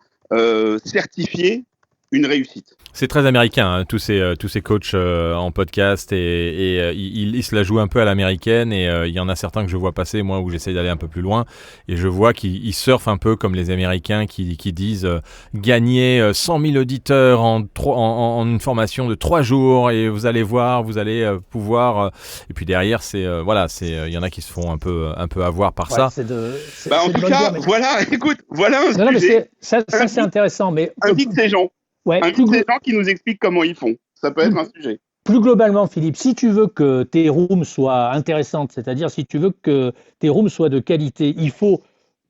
certifier une réussite. C'est très américain, hein, tous ces coachs en podcast et ils se la jouent un peu à l'américaine et il y en a certains que je vois passer, moi, où j'essaye d'aller un peu plus loin et je vois qu'ils surfent un peu comme les Américains qui disent gagner 100 000 auditeurs en une formation de 3 jours et vous allez voir, vous allez pouvoir... et puis derrière, il y en a qui se font un peu avoir par ça. En tout cas, voilà, écoute, voilà un sujet. Ça c'est intéressant, mais... Invite ces gens. Ouais, invite ces gens qui nous expliquent comment ils font. Ça peut être un sujet. Plus globalement, Philippe, si tu veux que tes rooms soient intéressantes, c'est-à-dire si tu veux que tes rooms soient de qualité, il faut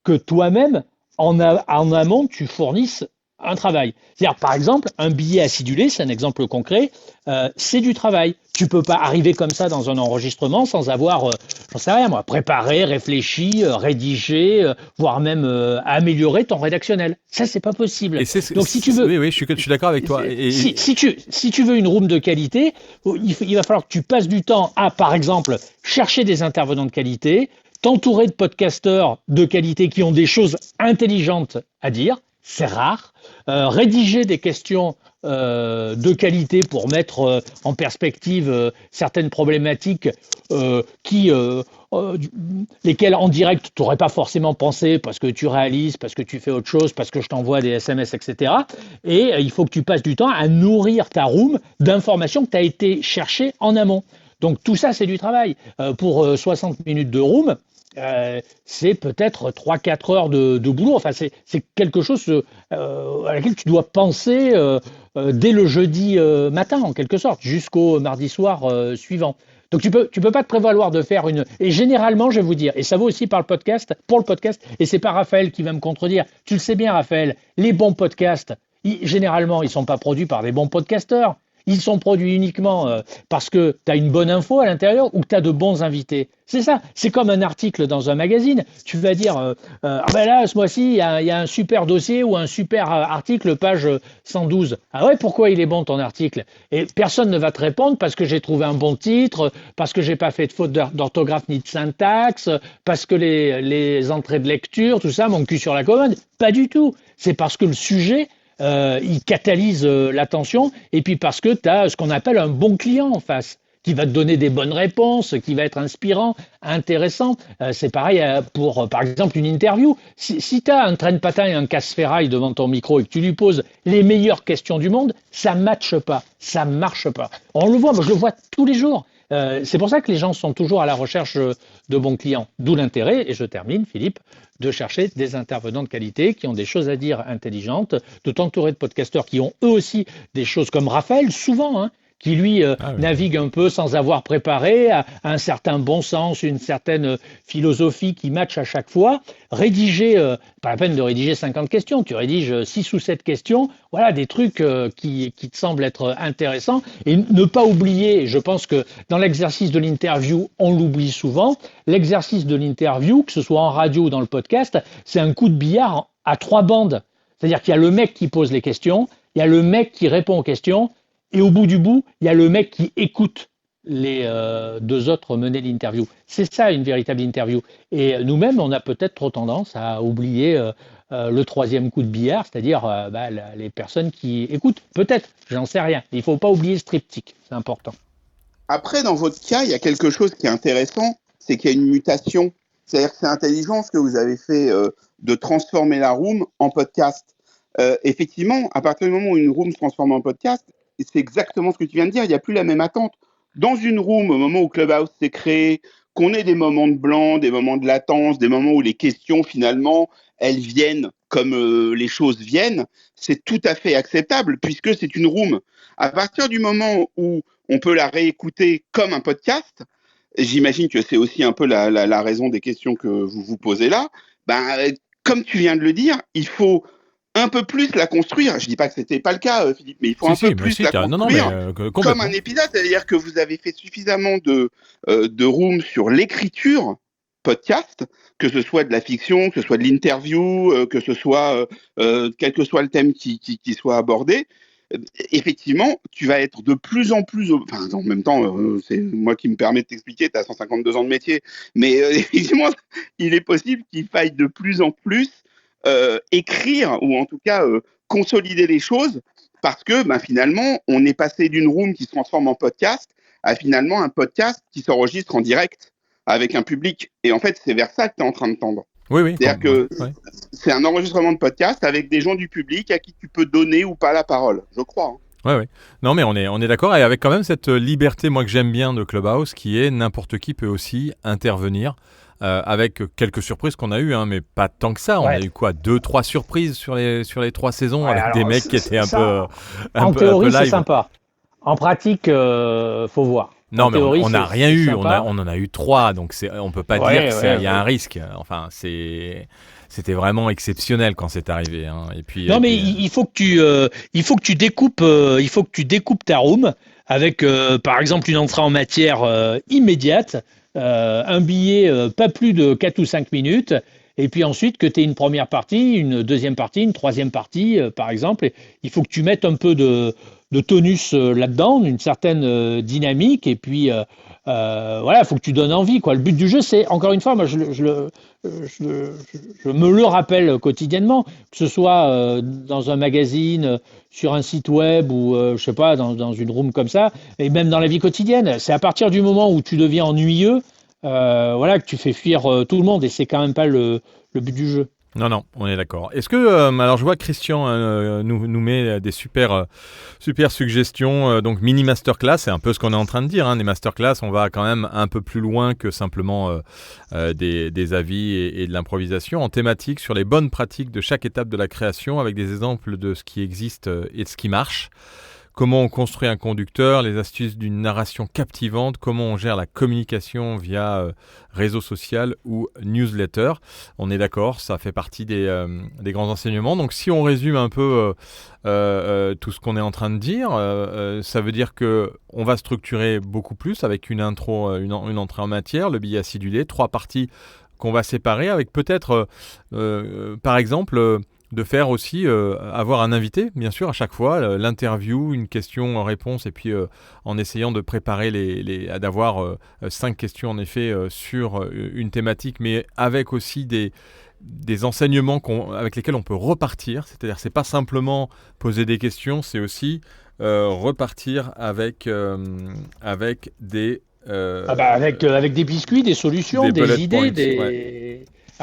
que toi-même, en amont, tu fournisses un travail. C'est-à-dire, par exemple, un billet acidulé, c'est un exemple concret, c'est du travail. Tu peux pas arriver comme ça dans un enregistrement sans avoir, j'en sais rien moi, préparé, réfléchi, rédigé, voire même amélioré ton rédactionnel. Ça, c'est pas possible. Donc, si tu veux, oui, je suis d'accord avec toi. si tu veux une room de qualité, il va falloir que tu passes du temps à, par exemple, chercher des intervenants de qualité, t'entourer de podcasteurs de qualité qui ont des choses intelligentes à dire. C'est rare. Rédiger des questions de qualité pour mettre en perspective certaines problématiques lesquelles en direct tu n'aurais pas forcément pensé parce que tu réalises, parce que tu fais autre chose, parce que je t'envoie des SMS, etc. Et il faut que tu passes du temps à nourrir ta room d'informations que tu as été chercher en amont. Donc tout ça, c'est du travail. Pour 60 minutes de room, c'est peut-être 3-4 heures de boulot. Enfin, c'est quelque chose à laquelle tu dois penser dès le jeudi matin, en quelque sorte, jusqu'au mardi soir suivant. Donc tu peux pas te prévaloir de faire une. Et généralement, je vais vous dire, et ça vaut aussi pour le podcast, et c'est pas Raphaël qui va me contredire. Tu le sais bien, Raphaël, les bons podcasts, généralement, ils sont pas produits par des bons podcasteurs. Ils sont produits uniquement parce que tu as une bonne info à l'intérieur ou que tu as de bons invités. C'est ça. C'est comme un article dans un magazine. Tu vas dire, là, ce mois-ci, il y a un super dossier ou un super article, page 112. Ah ouais, pourquoi il est bon ton article? Et personne ne va te répondre parce que j'ai trouvé un bon titre, parce que j'ai pas fait de faute d'orthographe ni de syntaxe, parce que les entrées de lecture, tout ça, mon cul sur la commode. Pas du tout. C'est parce que le sujet... il catalyse l'attention et puis parce que tu as ce qu'on appelle un bon client en face qui va te donner des bonnes réponses, qui va être inspirant, intéressant. C'est pareil pour, par exemple, une interview. Si tu as un traîne-patin et un casse-ferraille devant ton micro et que tu lui poses les meilleures questions du monde, ça matche pas, ça marche pas. On le voit, moi je le vois tous les jours. C'est pour ça que les gens sont toujours à la recherche de bons clients. D'où l'intérêt, et je termine, Philippe, de chercher des intervenants de qualité qui ont des choses à dire intelligentes, de t'entourer de podcasteurs qui ont eux aussi des choses comme Raphaël, souvent, qui lui navigue un peu sans avoir préparé, à un certain bon sens, une certaine philosophie qui matche à chaque fois. Rédiger, pas la peine de rédiger 50 questions, tu rédiges 6 ou 7 questions, voilà des trucs qui te semblent être intéressants. Et ne pas oublier, je pense que dans l'exercice de l'interview, on l'oublie souvent, l'exercice de l'interview, que ce soit en radio ou dans le podcast, c'est un coup de billard à 3 bandes. C'est-à-dire qu'il y a le mec qui pose les questions, il y a le mec qui répond aux questions, et au bout du bout, il y a le mec qui écoute les 2 autres mener l'interview. C'est ça une véritable interview. Et nous-mêmes, on a peut-être trop tendance à oublier le 3e coup de billard, c'est-à-dire les personnes qui écoutent. Peut-être, j'en sais rien. Il ne faut pas oublier ce triptyque, c'est important. Après, dans votre cas, il y a quelque chose qui est intéressant, c'est qu'il y a une mutation. C'est-à-dire que c'est intelligent ce que vous avez fait de transformer la room en podcast. Effectivement, à partir du moment où une room se transforme en podcast, c'est exactement ce que tu viens de dire, il n'y a plus la même attente. Dans une room, au moment où Clubhouse s'est créé, qu'on ait des moments de blanc, des moments de latence, des moments où les questions, finalement, elles viennent comme les choses viennent, c'est tout à fait acceptable puisque c'est une room. À partir du moment où on peut la réécouter comme un podcast, j'imagine que c'est aussi un peu la raison des questions que vous vous posez là, comme tu viens de le dire, il faut un peu plus la construire. Je dis pas que c'était pas le cas, Philippe, mais il faut un peu plus la construire comme un épisode. C'est-à-dire que vous avez fait suffisamment de room sur l'écriture podcast, que ce soit de la fiction, que ce soit de l'interview, que ce soit quel que soit le thème qui soit abordé. Effectivement, tu vas être de plus en plus... Enfin, en même temps, c'est moi qui me permets de t'expliquer, tu as 152 ans de métier, mais effectivement, il est possible qu'il faille de plus en plus écrire ou en tout cas consolider les choses parce que finalement on est passé d'une room qui se transforme en podcast à finalement un podcast qui s'enregistre en direct avec un public et en fait c'est vers ça que tu es en train de tendre. Oui. C'est-à-dire que c'est un enregistrement de podcast avec des gens du public à qui tu peux donner ou pas la parole, je crois. Oui. Non, mais on est d'accord et avec quand même cette liberté, moi que j'aime bien de Clubhouse, qui est n'importe qui peut aussi intervenir. Avec quelques surprises qu'on a eues, mais pas tant que ça. On a eu quoi, 2-3 surprises sur les 3 saisons avec des mecs qui étaient un peu en théorie, live. c'est sympa. En pratique, faut voir. Non, En mais théorie, on n'a c'est rien eu. sympa. On en a eu 3, donc on peut pas Ouais, dire qu'il ouais, y a un ouais. risque. Enfin, c'était vraiment exceptionnel quand c'est arrivé. Hein. Non, mais il faut que tu découpes, ta room avec, par exemple, une entrée en matière immédiate, un billet pas plus de 4 ou 5 minutes, et puis ensuite que tu aies une première partie, une deuxième partie, une troisième partie, par exemple. Et il faut que tu mettes un peu de tonus là-dedans, une certaine dynamique, et puis voilà, il faut que tu donnes envie, quoi. Le but du jeu, c'est, encore une fois, moi, je me le rappelle quotidiennement, que ce soit dans un magazine, sur un site web ou, je sais pas, dans une room comme ça, et même dans la vie quotidienne. C'est à partir du moment où tu deviens ennuyeux, voilà, que tu fais fuir tout le monde, et c'est quand même pas le but du jeu. Non, on est d'accord. Est-ce que, alors je vois que Christian nous met des super suggestions. Donc mini masterclass, c'est un peu ce qu'on est en train de dire. Hein, des masterclass, on va quand même un peu plus loin que simplement des avis et de l'improvisation, en thématique sur les bonnes pratiques de chaque étape de la création, avec des exemples de ce qui existe et de ce qui marche. Comment on construit un conducteur, les astuces d'une narration captivante, comment on gère la communication via réseau social ou newsletter. On est d'accord, ça fait partie des grands enseignements. Donc si on résume un peu tout ce qu'on est en train de dire, ça veut dire qu'on va structurer beaucoup plus avec une intro, une entrée en matière, le billet acidulé, 3 parties qu'on va séparer avec peut-être, par exemple, de faire aussi avoir un invité, bien sûr, à chaque fois, l'interview, une question-réponse, et puis en essayant de préparer d'avoir 5 questions en effet sur une thématique, mais avec aussi des enseignements avec lesquels on peut repartir. C'est-à-dire, c'est pas simplement poser des questions, c'est aussi repartir avec des avec des biscuits, des solutions, des bullet des idées, points,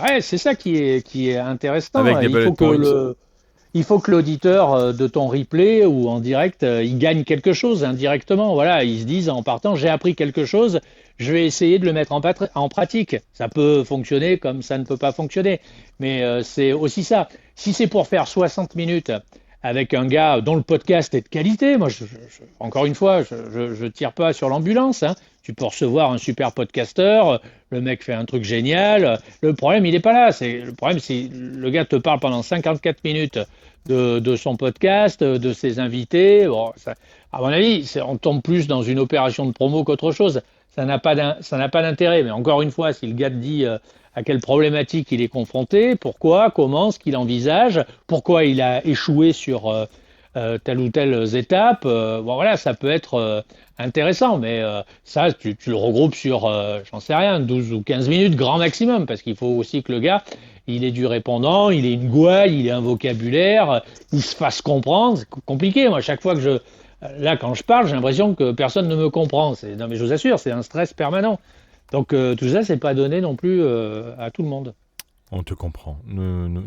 Ouais, c'est ça qui est intéressant. avec des bullet points. Il faut que l'auditeur de ton replay ou en direct, il gagne quelque chose indirectement. Voilà, ils se disent en partant, j'ai appris quelque chose, je vais essayer de le mettre en pratique. Ça peut fonctionner comme ça ne peut pas fonctionner, mais c'est aussi ça. Si c'est pour faire 60 minutes avec un gars dont le podcast est de qualité, moi, encore une fois, je tire pas sur l'ambulance, hein. Tu peux recevoir un super podcasteur, le mec fait un truc génial. Le problème, il n'est pas là. Le problème, c'est le gars te parle pendant 54 minutes de son podcast, de ses invités. Bon, ça, à mon avis, on tombe plus dans une opération de promo qu'autre chose. Ça n'a pas d'intérêt. Mais encore une fois, si le gars te dit à quelle problématique il est confronté, pourquoi, comment, ce qu'il envisage, pourquoi il a échoué sur telle ou telle étape, bon voilà, ça peut être intéressant, mais ça, tu le regroupes sur, j'en sais rien, 12 ou 15 minutes grand maximum, parce qu'il faut aussi que le gars, il ait du répondant, il ait une gouaille, il ait un vocabulaire, il se fasse comprendre. C'est compliqué, moi, chaque fois que là, quand je parle, j'ai l'impression que personne ne me comprend. Non, mais je vous assure, c'est un stress permanent. Donc tout ça, c'est pas donné non plus à tout le monde. On te comprend. Mais Nous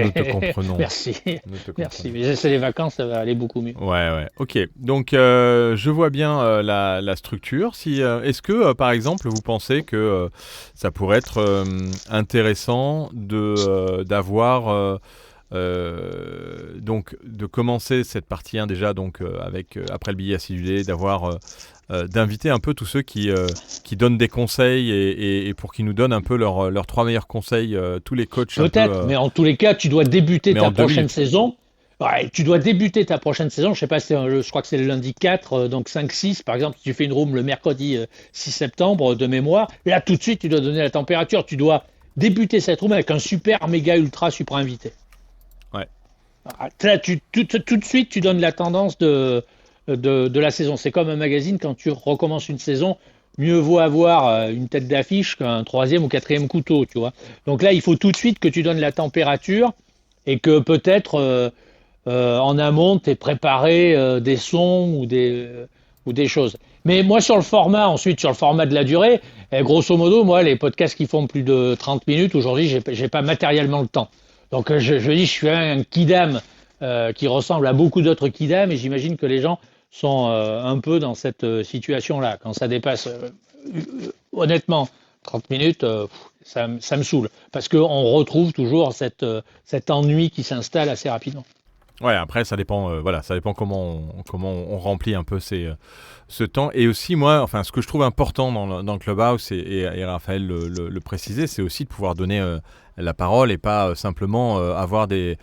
te comprenons. merci. Nous te Merci. comprenons. Mais c'est les vacances, ça va aller beaucoup mieux. Ouais. Ok. Donc, je vois bien la structure. Est-ce que, par exemple, vous pensez que ça pourrait être intéressant d'avoir donc de commencer cette partie 1 déjà donc avec après le billet acidulé, d'avoir d'inviter un peu tous ceux qui donnent des conseils et pour qu'ils nous donnent un peu leurs 3 meilleurs conseils, tous les coachs. Peut-être, mais en tous les cas, tu dois débuter ta prochaine 2000. saison. Ouais, tu dois débuter ta prochaine saison. Je sais pas, je crois que c'est le lundi 4, donc 5-6. Par exemple, si tu fais une room le mercredi 6 septembre de mémoire, là tout de suite, tu dois donner la température. Tu dois débuter cette room avec un super, méga, ultra, super invité. Ouais. Là, tout de suite, tu donnes la tendance de la saison. C'est comme un magazine, quand tu recommences une saison, mieux vaut avoir une tête d'affiche qu'un 3e ou 4e couteau, tu vois. Donc là, il faut tout de suite que tu donnes la température et que peut-être en amont, tu aies préparé des sons ou des choses. Mais moi, sur le format de la durée, grosso modo, moi, les podcasts qui font plus de 30 minutes, aujourd'hui, j'ai pas matériellement le temps. Donc je dis, je suis un kidam qui ressemble à beaucoup d'autres kidam, et j'imagine que les gens sont un peu dans cette situation-là. Quand ça dépasse, honnêtement, 30 minutes, ça me saoule. Parce qu'on retrouve toujours cet ennui qui s'installe assez rapidement. Ouais, après ça dépend, ça dépend comment on remplit un peu ce temps. Et aussi moi, enfin ce que je trouve important dans le Clubhouse et Raphaël le précisait, c'est aussi de pouvoir donner la parole et pas simplement avoir des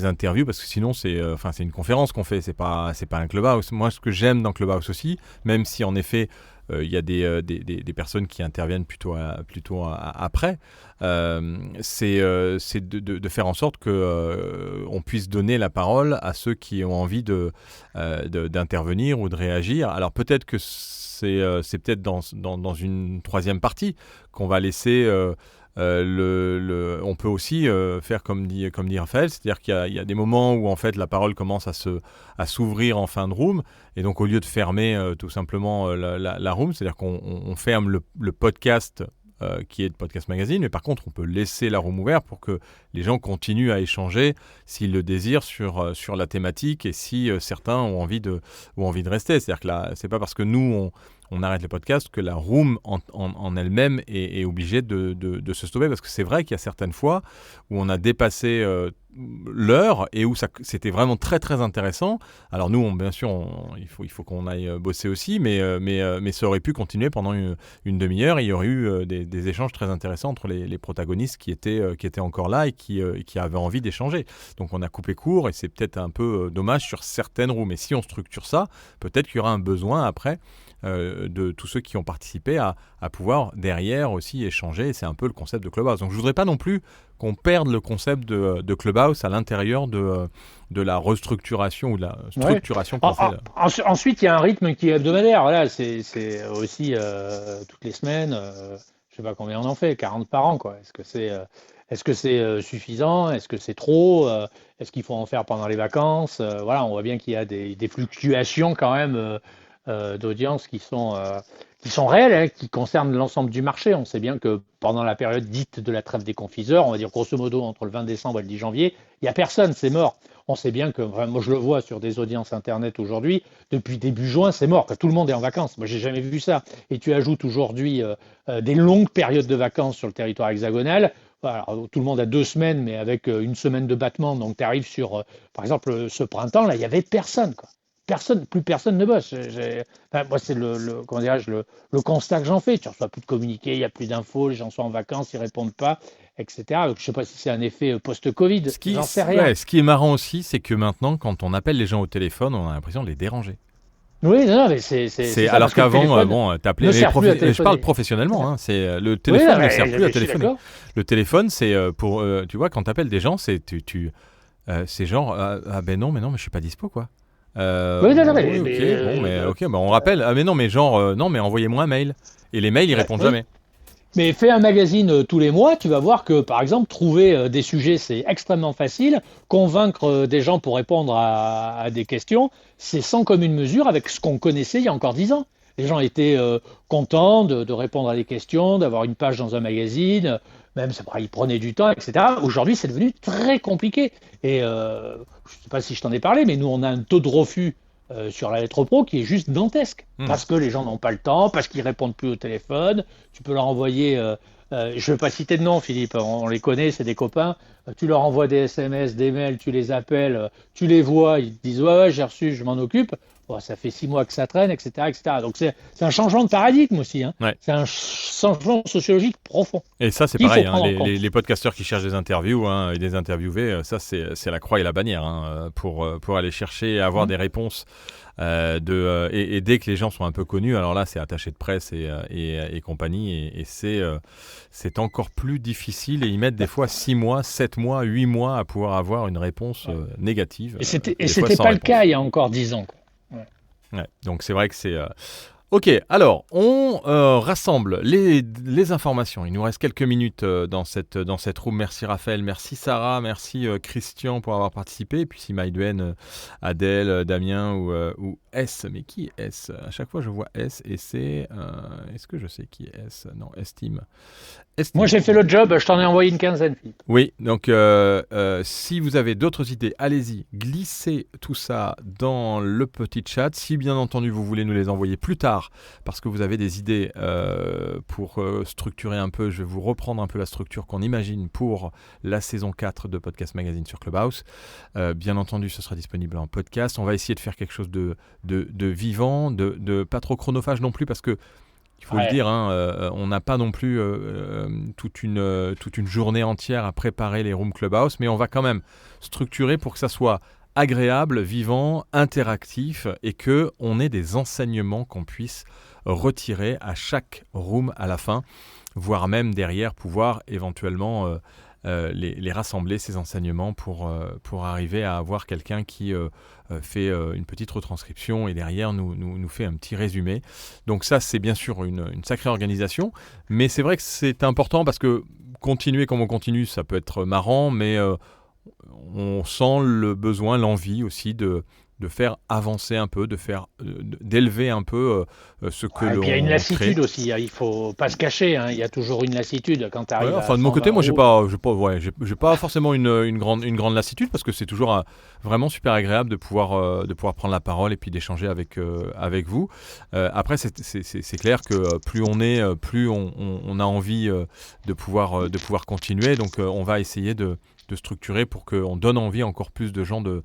interviews, parce que sinon c'est une conférence qu'on fait, c'est pas un Clubhouse. Moi, ce que j'aime dans Clubhouse aussi, même si en effet il y a des personnes qui interviennent plutôt après, c'est de faire en sorte que on puisse donner la parole à ceux qui ont envie d'intervenir ou de réagir. Alors peut-être que c'est peut-être dans une troisième partie qu'on va laisser on peut aussi faire comme dit Raphaël, c'est-à-dire qu'il y a des moments où en fait la parole commence à s'ouvrir en fin de room, et donc au lieu de fermer tout simplement la room, c'est-à-dire qu'on ferme le podcast qui est de Podcast Magazine, mais par contre on peut laisser la room ouverte pour que les gens continuent à échanger s'ils le désirent sur la thématique, et si certains ont envie de rester. C'est-à-dire que là, c'est pas parce que nous on arrête le podcast que la room en elle-même est obligée de se stopper, parce que c'est vrai qu'il y a certaines fois où on a dépassé l'heure et où c'était vraiment très très intéressant. Alors nous, bien sûr, il faut qu'on aille bosser aussi, mais ça aurait pu continuer pendant une demi-heure, et il y aurait eu des échanges très intéressants entre les protagonistes qui étaient encore là et qui avaient envie d'échanger. Donc on a coupé court, et c'est peut-être un peu dommage sur certaines rooms. Mais si on structure ça, peut-être qu'il y aura un besoin après de tous ceux qui ont participé à pouvoir derrière aussi échanger. Et c'est un peu le concept de Clubhouse. Donc je ne voudrais pas non plus qu'on perde le concept de Clubhouse à l'intérieur de la restructuration ou de la structuration qu'on fait. Ensuite, il y a un rythme qui est hebdomadaire. Voilà, c'est aussi toutes les semaines, je ne sais pas combien on en fait, 40 par an, quoi. Est-ce que c'est suffisant? Est-ce que c'est trop? Est-ce qu'il faut en faire pendant les vacances? Voilà, on voit bien qu'il y a des fluctuations quand même d'audience qui sont réelles, hein, qui concernent l'ensemble du marché. On sait bien que pendant la période dite de la trêve des confiseurs, on va dire grosso modo entre le 20 décembre et le 10 janvier, il n'y a personne, c'est mort. On sait bien que, moi je le vois sur des audiences internet aujourd'hui, depuis début juin, c'est mort, que tout le monde est en vacances. Moi j'ai jamais vu ça. Et tu ajoutes aujourd'hui des longues périodes de vacances sur le territoire hexagonal. Alors, tout le monde a 2 semaines, mais avec une semaine de battement. Donc tu arrives sur, par exemple, ce printemps, là, il n'y avait personne, quoi. Plus personne ne bosse. Moi, c'est le constat que j'en fais. Tu ne reçois plus de communiqués, il n'y a plus d'infos, les gens sont en vacances, ils ne répondent pas, etc. Donc, je ne sais pas si c'est un effet post-Covid, j'en sais rien. Ouais, ce qui est marrant aussi, c'est que maintenant, quand on appelle les gens au téléphone, on a l'impression de les déranger. Oui, non, mais c'est alors qu'avant, t'appelais je parle professionnellement, hein, le téléphone ne sert plus à téléphoner. Le téléphone, c'est pour, tu vois, quand t'appelles des gens, c'est c'est genre ben non, mais je suis pas dispo, quoi. On rappelle. Ah mais non, mais genre non, mais envoyez-moi un mail. Et les mails, ils répondent jamais. Mais fais un magazine tous les mois, tu vas voir que, par exemple, trouver des sujets, c'est extrêmement facile. Convaincre des gens pour répondre à des questions, c'est sans commune mesure avec ce qu'on connaissait il y a encore 10 ans. Les gens étaient contents de répondre à des questions, d'avoir une page dans un magazine, même ils prenaient du temps, etc. Aujourd'hui, c'est devenu très compliqué. Et je ne sais pas si je t'en ai parlé, mais nous, on a un taux de refus sur la lettre pro qui est juste dantesque. Parce que les gens n'ont pas le temps, parce qu'ils ne répondent plus au téléphone. Tu peux leur envoyer, je ne vais pas citer de nom, Philippe, on les connaît, c'est des copains. Tu leur envoies des SMS, des mails, tu les appelles, tu les vois, ils te disent ouais, j'ai reçu, je m'en occupe. Bon, ça fait 6 mois que ça traîne, etc., etc. Donc c'est un changement de paradigme aussi. Hein. Ouais. C'est un changement sociologique profond. Et ça, c'est pareil. Hein, les podcasteurs qui cherchent des interviews et des interviewés, ça, c'est la croix et la bannière pour aller chercher et avoir des réponses. Et dès que les gens sont un peu connus, alors là, c'est attaché de presse et compagnie. Et c'est encore plus difficile. Et ils mettent des fois 6 mois, 7 mois, 8 mois à pouvoir avoir une réponse négative. Et c'était pas le cas il y a encore 10 ans. Quoi. Ouais, donc c'est vrai que c'est... Ok, alors on rassemble les informations. Il nous reste quelques minutes dans cette room. Merci Raphaël, merci Sarah, merci Christian pour avoir participé. Et puis si Maïduen, Adèle, Damien ou S. Mais qui est S? À chaque fois je vois S et c'est... Est-ce que je sais qui est S? Non, Estime. Moi j'ai fait le job, je t'en ai envoyé une quinzaine. Oui, donc si vous avez d'autres idées, allez-y, glissez tout ça dans le petit chat. Si bien entendu vous voulez nous les envoyer plus tard, tard, parce que vous avez des idées pour structurer un peu, je vais vous reprendre un peu la structure qu'on imagine pour la saison 4 de Podcast Magazine sur Clubhouse. Bien entendu, ce sera disponible en podcast. On va essayer de faire quelque chose de vivant, de pas trop chronophage non plus, parce que il faut le dire, on n'a pas non plus toute une journée entière à préparer les rooms Clubhouse, mais on va quand même structurer pour que ça soit agréable, vivant, interactif, et qu'on ait des enseignements qu'on puisse retirer à chaque room à la fin, voire même derrière pouvoir éventuellement les rassembler, ces enseignements, pour arriver à avoir quelqu'un qui fait une petite retranscription et derrière nous fait un petit résumé. Donc ça, c'est bien sûr une sacrée organisation, mais c'est vrai que c'est important parce que continuer comme on continue, ça peut être marrant, mais on sent le besoin, l'envie aussi de faire avancer un peu, d'élever un peu ce que l'on crée. Il y a une lassitude aussi, il ne faut pas se cacher, il y a toujours une lassitude quand tu arrives de mon côté, moi, j'ai pas forcément une grande lassitude, parce que c'est toujours vraiment super agréable de pouvoir prendre la parole et puis d'échanger avec vous. Après, c'est clair que plus on est, plus on a envie de pouvoir continuer. Donc, on va essayer de structurer pour qu'on donne envie à encore plus de gens de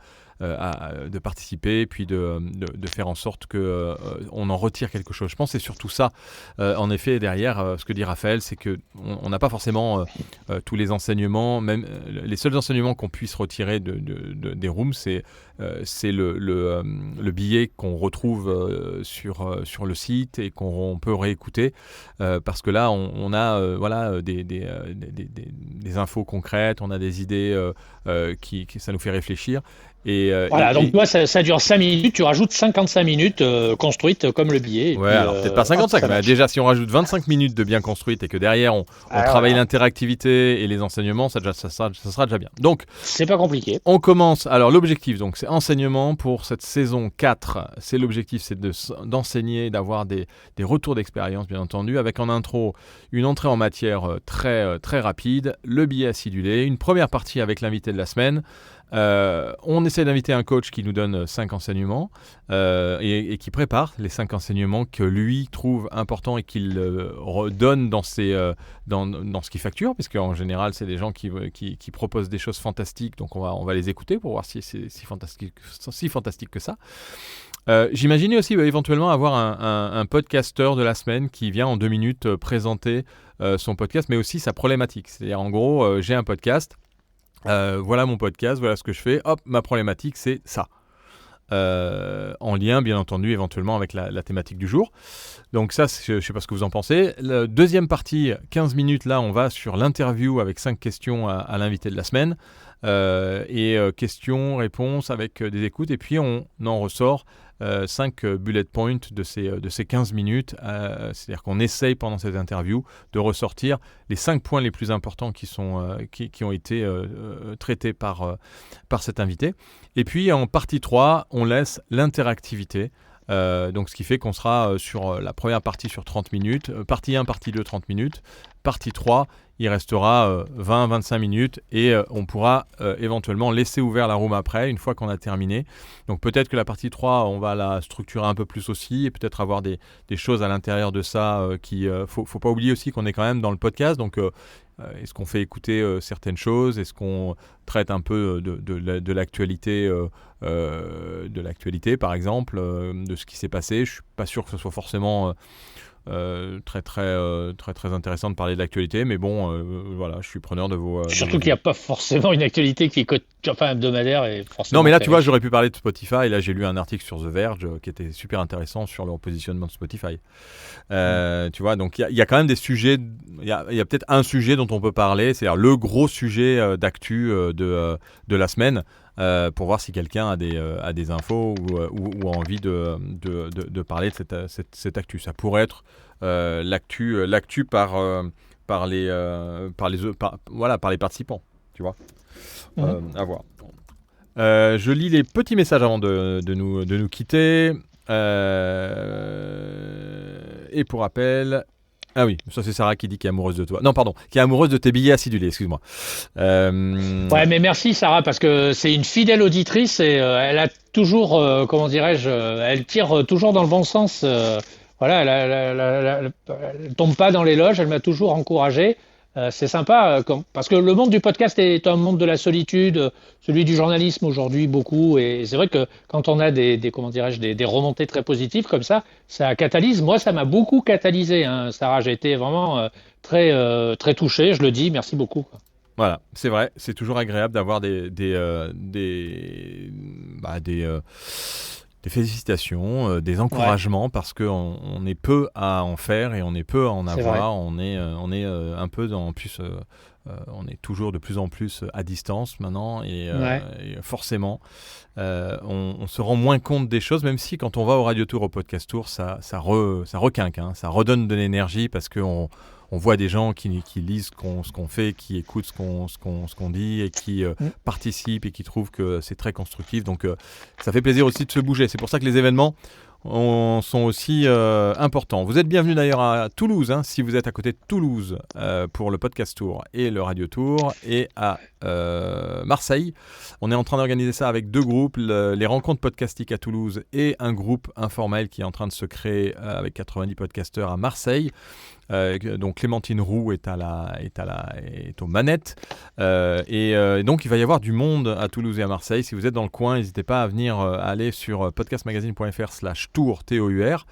participer, puis de faire en sorte qu'on en retire quelque chose. Je pense que c'est surtout ça. En effet, derrière, ce que dit Raphaël, c'est qu'on n'a pas forcément tous les enseignements, même les seuls enseignements qu'on puisse retirer des rooms, c'est le billet qu'on retrouve sur le site et qu'on peut réécouter, parce que là, on a des infos concrètes, on a des idées qui ça nous fait réfléchir. Donc toi, ça dure 5 minutes, tu rajoutes 55 minutes construites comme le billet. Alors peut-être pas 55, mais déjà si on rajoute 25 minutes de bien construites et que derrière on travaille l'interactivité et les enseignements, ça sera déjà bien. Donc, c'est pas compliqué. On commence, alors l'objectif, donc, c'est enseignement pour cette saison 4. L'objectif, c'est d'enseigner, d'avoir des retours d'expérience, bien entendu, avec en intro une entrée en matière très, très rapide, le billet acidulé, une première partie avec l'invité de la semaine. On essaie d'inviter un coach qui nous donne 5 enseignements et qui prépare les 5 enseignements que lui trouve importants et qu'il donne dans ce qu'il facture, parce qu'en général c'est des gens qui proposent des choses fantastiques, donc on va les écouter pour voir si c'est si fantastique que ça. J'imaginais aussi éventuellement avoir un podcasteur de la semaine qui vient en 2 minutes présenter son podcast, mais aussi sa problématique. C'est-à-dire, en gros, j'ai un podcast, voilà mon podcast, voilà ce que je fais, hop, ma problématique c'est ça. En lien bien entendu éventuellement avec la thématique du jour. Donc ça, je ne sais pas ce que vous en pensez. La deuxième partie, 15 minutes, là on va sur l'interview avec 5 questions à l'invité de la semaine, et questions, réponses avec des écoutes, et puis on en ressort 5 bullet points de ces 15 minutes. C'est-à-dire qu'on essaye pendant cette interview de ressortir les 5 points les plus importants qui ont été traités par cet invité. Et puis en partie 3, on laisse l'interactivité. Donc ce qui fait qu'on sera sur la première partie sur 30 minutes, partie 1, partie 2, 30 minutes, partie 3, il restera 20-25 minutes et on pourra éventuellement laisser ouvert la room après, une fois qu'on a terminé. Donc peut-être que la partie 3, on va la structurer un peu plus aussi et peut-être avoir des choses à l'intérieur de ça faut pas oublier aussi qu'on est quand même dans le podcast, donc est-ce qu'on fait écouter certaines choses, est-ce qu'on traite un peu de l'actualité, par exemple, de ce qui s'est passé. Je suis pas sûr que ce soit forcément très intéressant de parler de l'actualité, mais bon, voilà, je suis preneur de vos... Surtout qu'il n'y a pas forcément une actualité qui est hebdomadaire et forcément... Non, mais là, tu vois, j'aurais pu parler de Spotify. Là, j'ai lu un article sur The Verge qui était super intéressant sur le positionnement de Spotify. Tu vois, donc il y a quand même des sujets... Il y a peut-être un sujet dont on peut parler, c'est-à-dire le gros sujet d'actu de la semaine, pour voir si quelqu'un a des infos ou a envie de parler de cette actu. Ça pourrait être l'actu par les participants, tu vois. À voir. Je lis les petits messages avant de nous quitter. Et pour rappel... Ah oui, ça c'est Sarah qui dit qu'elle est amoureuse de toi. Non, pardon, qui est amoureuse de tes billets acidulés, excuse-moi. Ouais, mais merci Sarah, parce que c'est une fidèle auditrice et elle a toujours, comment dirais-je, elle tire toujours dans le bon sens. voilà, elle tombe pas dans les loges, elle m'a toujours encouragé. C'est sympa, parce que le monde du podcast est un monde de la solitude, celui du journalisme aujourd'hui beaucoup, et c'est vrai que quand on a comment dirais-je, des remontées très positives comme ça catalyse. Moi, ça m'a beaucoup catalysé, hein, Sarah, j'ai été vraiment très touché, je le dis, merci beaucoup. Voilà, c'est vrai, c'est toujours agréable d'avoir des félicitations, des encouragements, parce qu'on est peu à en faire et on est peu à en avoir. On est un peu en plus, on est toujours de plus en plus à distance maintenant et forcément, on se rend moins compte des choses, même si quand on va au Radio Tour, au Podcast Tour, ça requinque, hein, ça redonne de l'énergie parce qu'on voit des gens qui lisent ce qu'on fait, qui écoutent ce qu'on dit et qui participent et qui trouvent que c'est très constructif. Donc ça fait plaisir aussi de se bouger. C'est pour ça que les événements sont aussi importants. Vous êtes bienvenus d'ailleurs à Toulouse, hein, si vous êtes à côté de Toulouse pour le Podcast Tour et le Radio Tour, et à Marseille. On est en train d'organiser ça avec 2 groupes, les rencontres podcastiques à Toulouse et un groupe informel qui est en train de se créer avec 90 podcasteurs à Marseille. Donc Clémentine Roux est aux manettes et donc il va y avoir du monde à Toulouse et à Marseille. Si vous êtes dans le coin, n'hésitez pas à venir aller sur podcastmagazine.fr/tour TOUR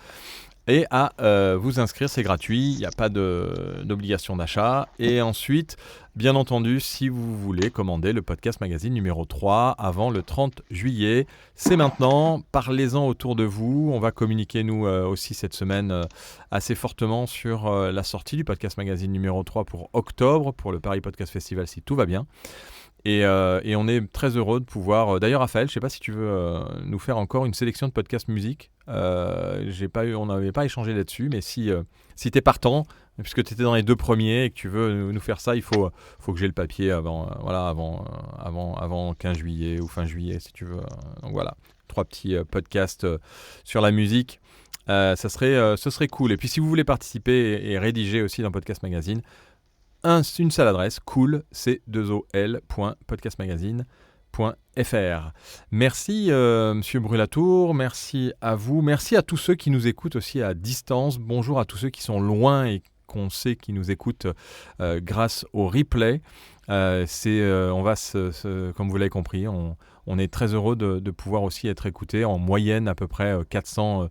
et à vous inscrire, c'est gratuit, il n'y a pas d'obligation d'achat. Et ensuite, bien entendu, si vous voulez commander le Podcast Magazine numéro 3 avant le 30 juillet, c'est maintenant, parlez-en autour de vous. On va communiquer nous aussi cette semaine assez fortement sur la sortie du Podcast Magazine numéro 3 pour octobre, pour le Paris Podcast Festival si tout va bien. Et on est très heureux de pouvoir... D'ailleurs, Raphaël, je ne sais pas si tu veux nous faire encore une sélection de podcasts musique. On n'avait pas échangé là-dessus, mais si tu es partant, puisque tu étais dans les 2 premiers et que tu veux nous faire ça, il faut que j'ai le papier avant 15 juillet ou fin juillet, si tu veux. Donc voilà, 3 petits podcasts sur la musique. Ce serait cool. Et puis si vous voulez participer et rédiger aussi dans Podcast Magazine, une seule adresse, cool, c2ol.podcastmagazine.fr. Merci Monsieur Brulatour, merci à vous, merci à tous ceux qui nous écoutent aussi à distance. Bonjour à tous ceux qui sont loin et qu'on sait qui nous écoutent grâce au replay. On va comme vous l'avez compris, on est très heureux de pouvoir aussi être écouté en moyenne à peu près 400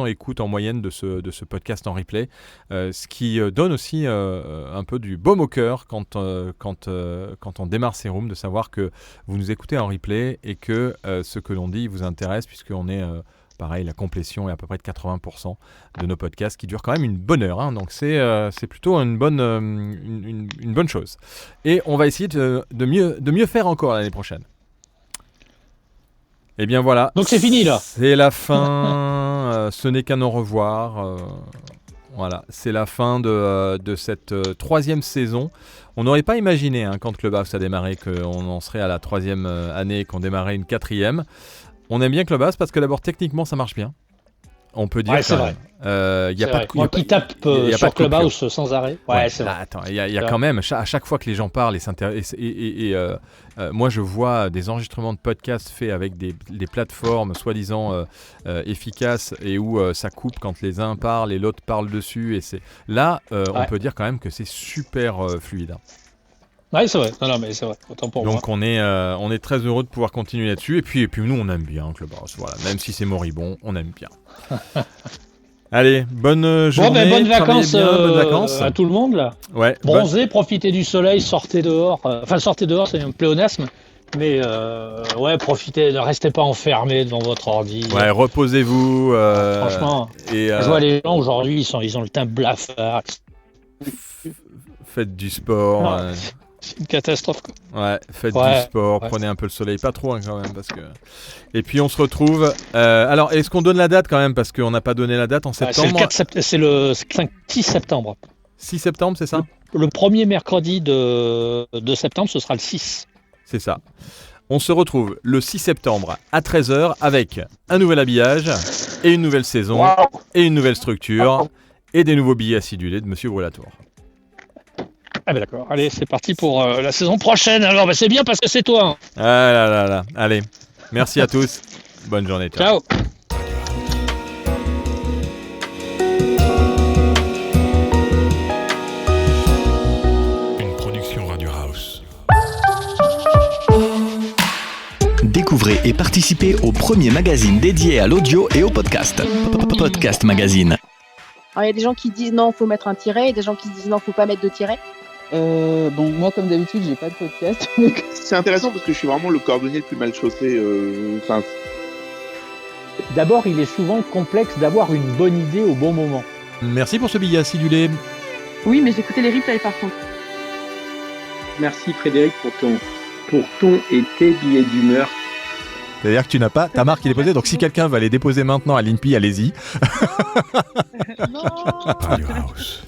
écoutes en moyenne de ce podcast en replay, ce qui donne aussi un peu du baume au cœur quand on démarre ces rooms, de savoir que vous nous écoutez en replay et que ce que l'on dit vous intéresse, puisqu'on est pareil, la complétion est à peu près de 80% de nos podcasts qui durent quand même une bonne heure, hein, donc c'est plutôt une bonne chose. Et on va essayer de mieux faire encore l'année prochaine. Et bien voilà. Donc c'est fini là. C'est la fin. Ce n'est qu'un au revoir. Voilà, c'est la fin de cette 3e saison. On n'aurait pas imaginé, hein, quand Clubhouse a démarré, qu'on en serait à la 3e année, qu'on démarrait une 4e. On aime bien Clubhouse parce que d'abord techniquement ça marche bien. On peut dire. Ouais, c'est vrai. Moi qui tape sur Clubhouse sans arrêt. Ouais, c'est vrai. Attends, il y a quand même, à chaque fois que les gens parlent moi je vois des enregistrements de podcasts faits avec des plateformes soi-disant efficaces et où ça coupe quand les uns parlent et l'autre parle dessus. Et on peut dire quand même que c'est super fluide. Hein. Oui, c'est vrai. Non, mais c'est vrai. Autant pour moi. Donc on est très heureux de pouvoir continuer là-dessus. Et puis nous, on aime bien Clubhouse. Voilà. Même si c'est moribond, on aime bien. Allez, bonne journée. Bonnes vacances à tout le monde là. Ouais. Bronzez, profitez du soleil, sortez dehors. Sortez dehors, c'est un pléonasme. Mais profitez, ne restez pas enfermés devant votre ordi. Ouais, reposez-vous. Franchement, je vois les gens aujourd'hui, ils ont le teint blafard. Faites du sport. C'est une catastrophe, quoi. Ouais, faites du sport, prenez un peu le soleil, pas trop, hein, quand même, parce que... Et puis on se retrouve... alors, est-ce qu'on donne la date quand même, parce qu'on n'a pas donné la date en septembre? C'est le 6 septembre. 6 septembre, c'est ça? Le premier mercredi de septembre, ce sera le 6. C'est ça. On se retrouve le 6 septembre à 13h avec un nouvel habillage et une nouvelle saison et une nouvelle structure et des nouveaux billets acidulés de Monsieur Brulatour. Ah ben d'accord, allez, c'est parti pour la saison prochaine. Alors c'est bien parce que c'est toi. Hein. Ah là. Allez, merci à tous. Bonne journée. Ciao. Découvrez et participez au premier magazine dédié à l'audio et au podcast. Podcast Magazine. Alors, il y a des gens qui disent non, faut mettre un tiret, et des gens qui disent non, faut pas mettre de tiret. Bon, moi, comme d'habitude, j'ai pas de podcast. C'est intéressant parce que je suis vraiment le cordonnier le plus mal chaussé. D'abord, il est souvent complexe d'avoir une bonne idée au bon moment. Merci pour ce billet acidulé. Oui, mais j'écoutais les replays par contre. Merci Frédéric pour ton et tes billets d'humeur. C'est-à-dire que tu n'as pas ta marque, il est posée. Donc si quelqu'un va les déposer maintenant à l'INPI, allez-y. Non. Radio House.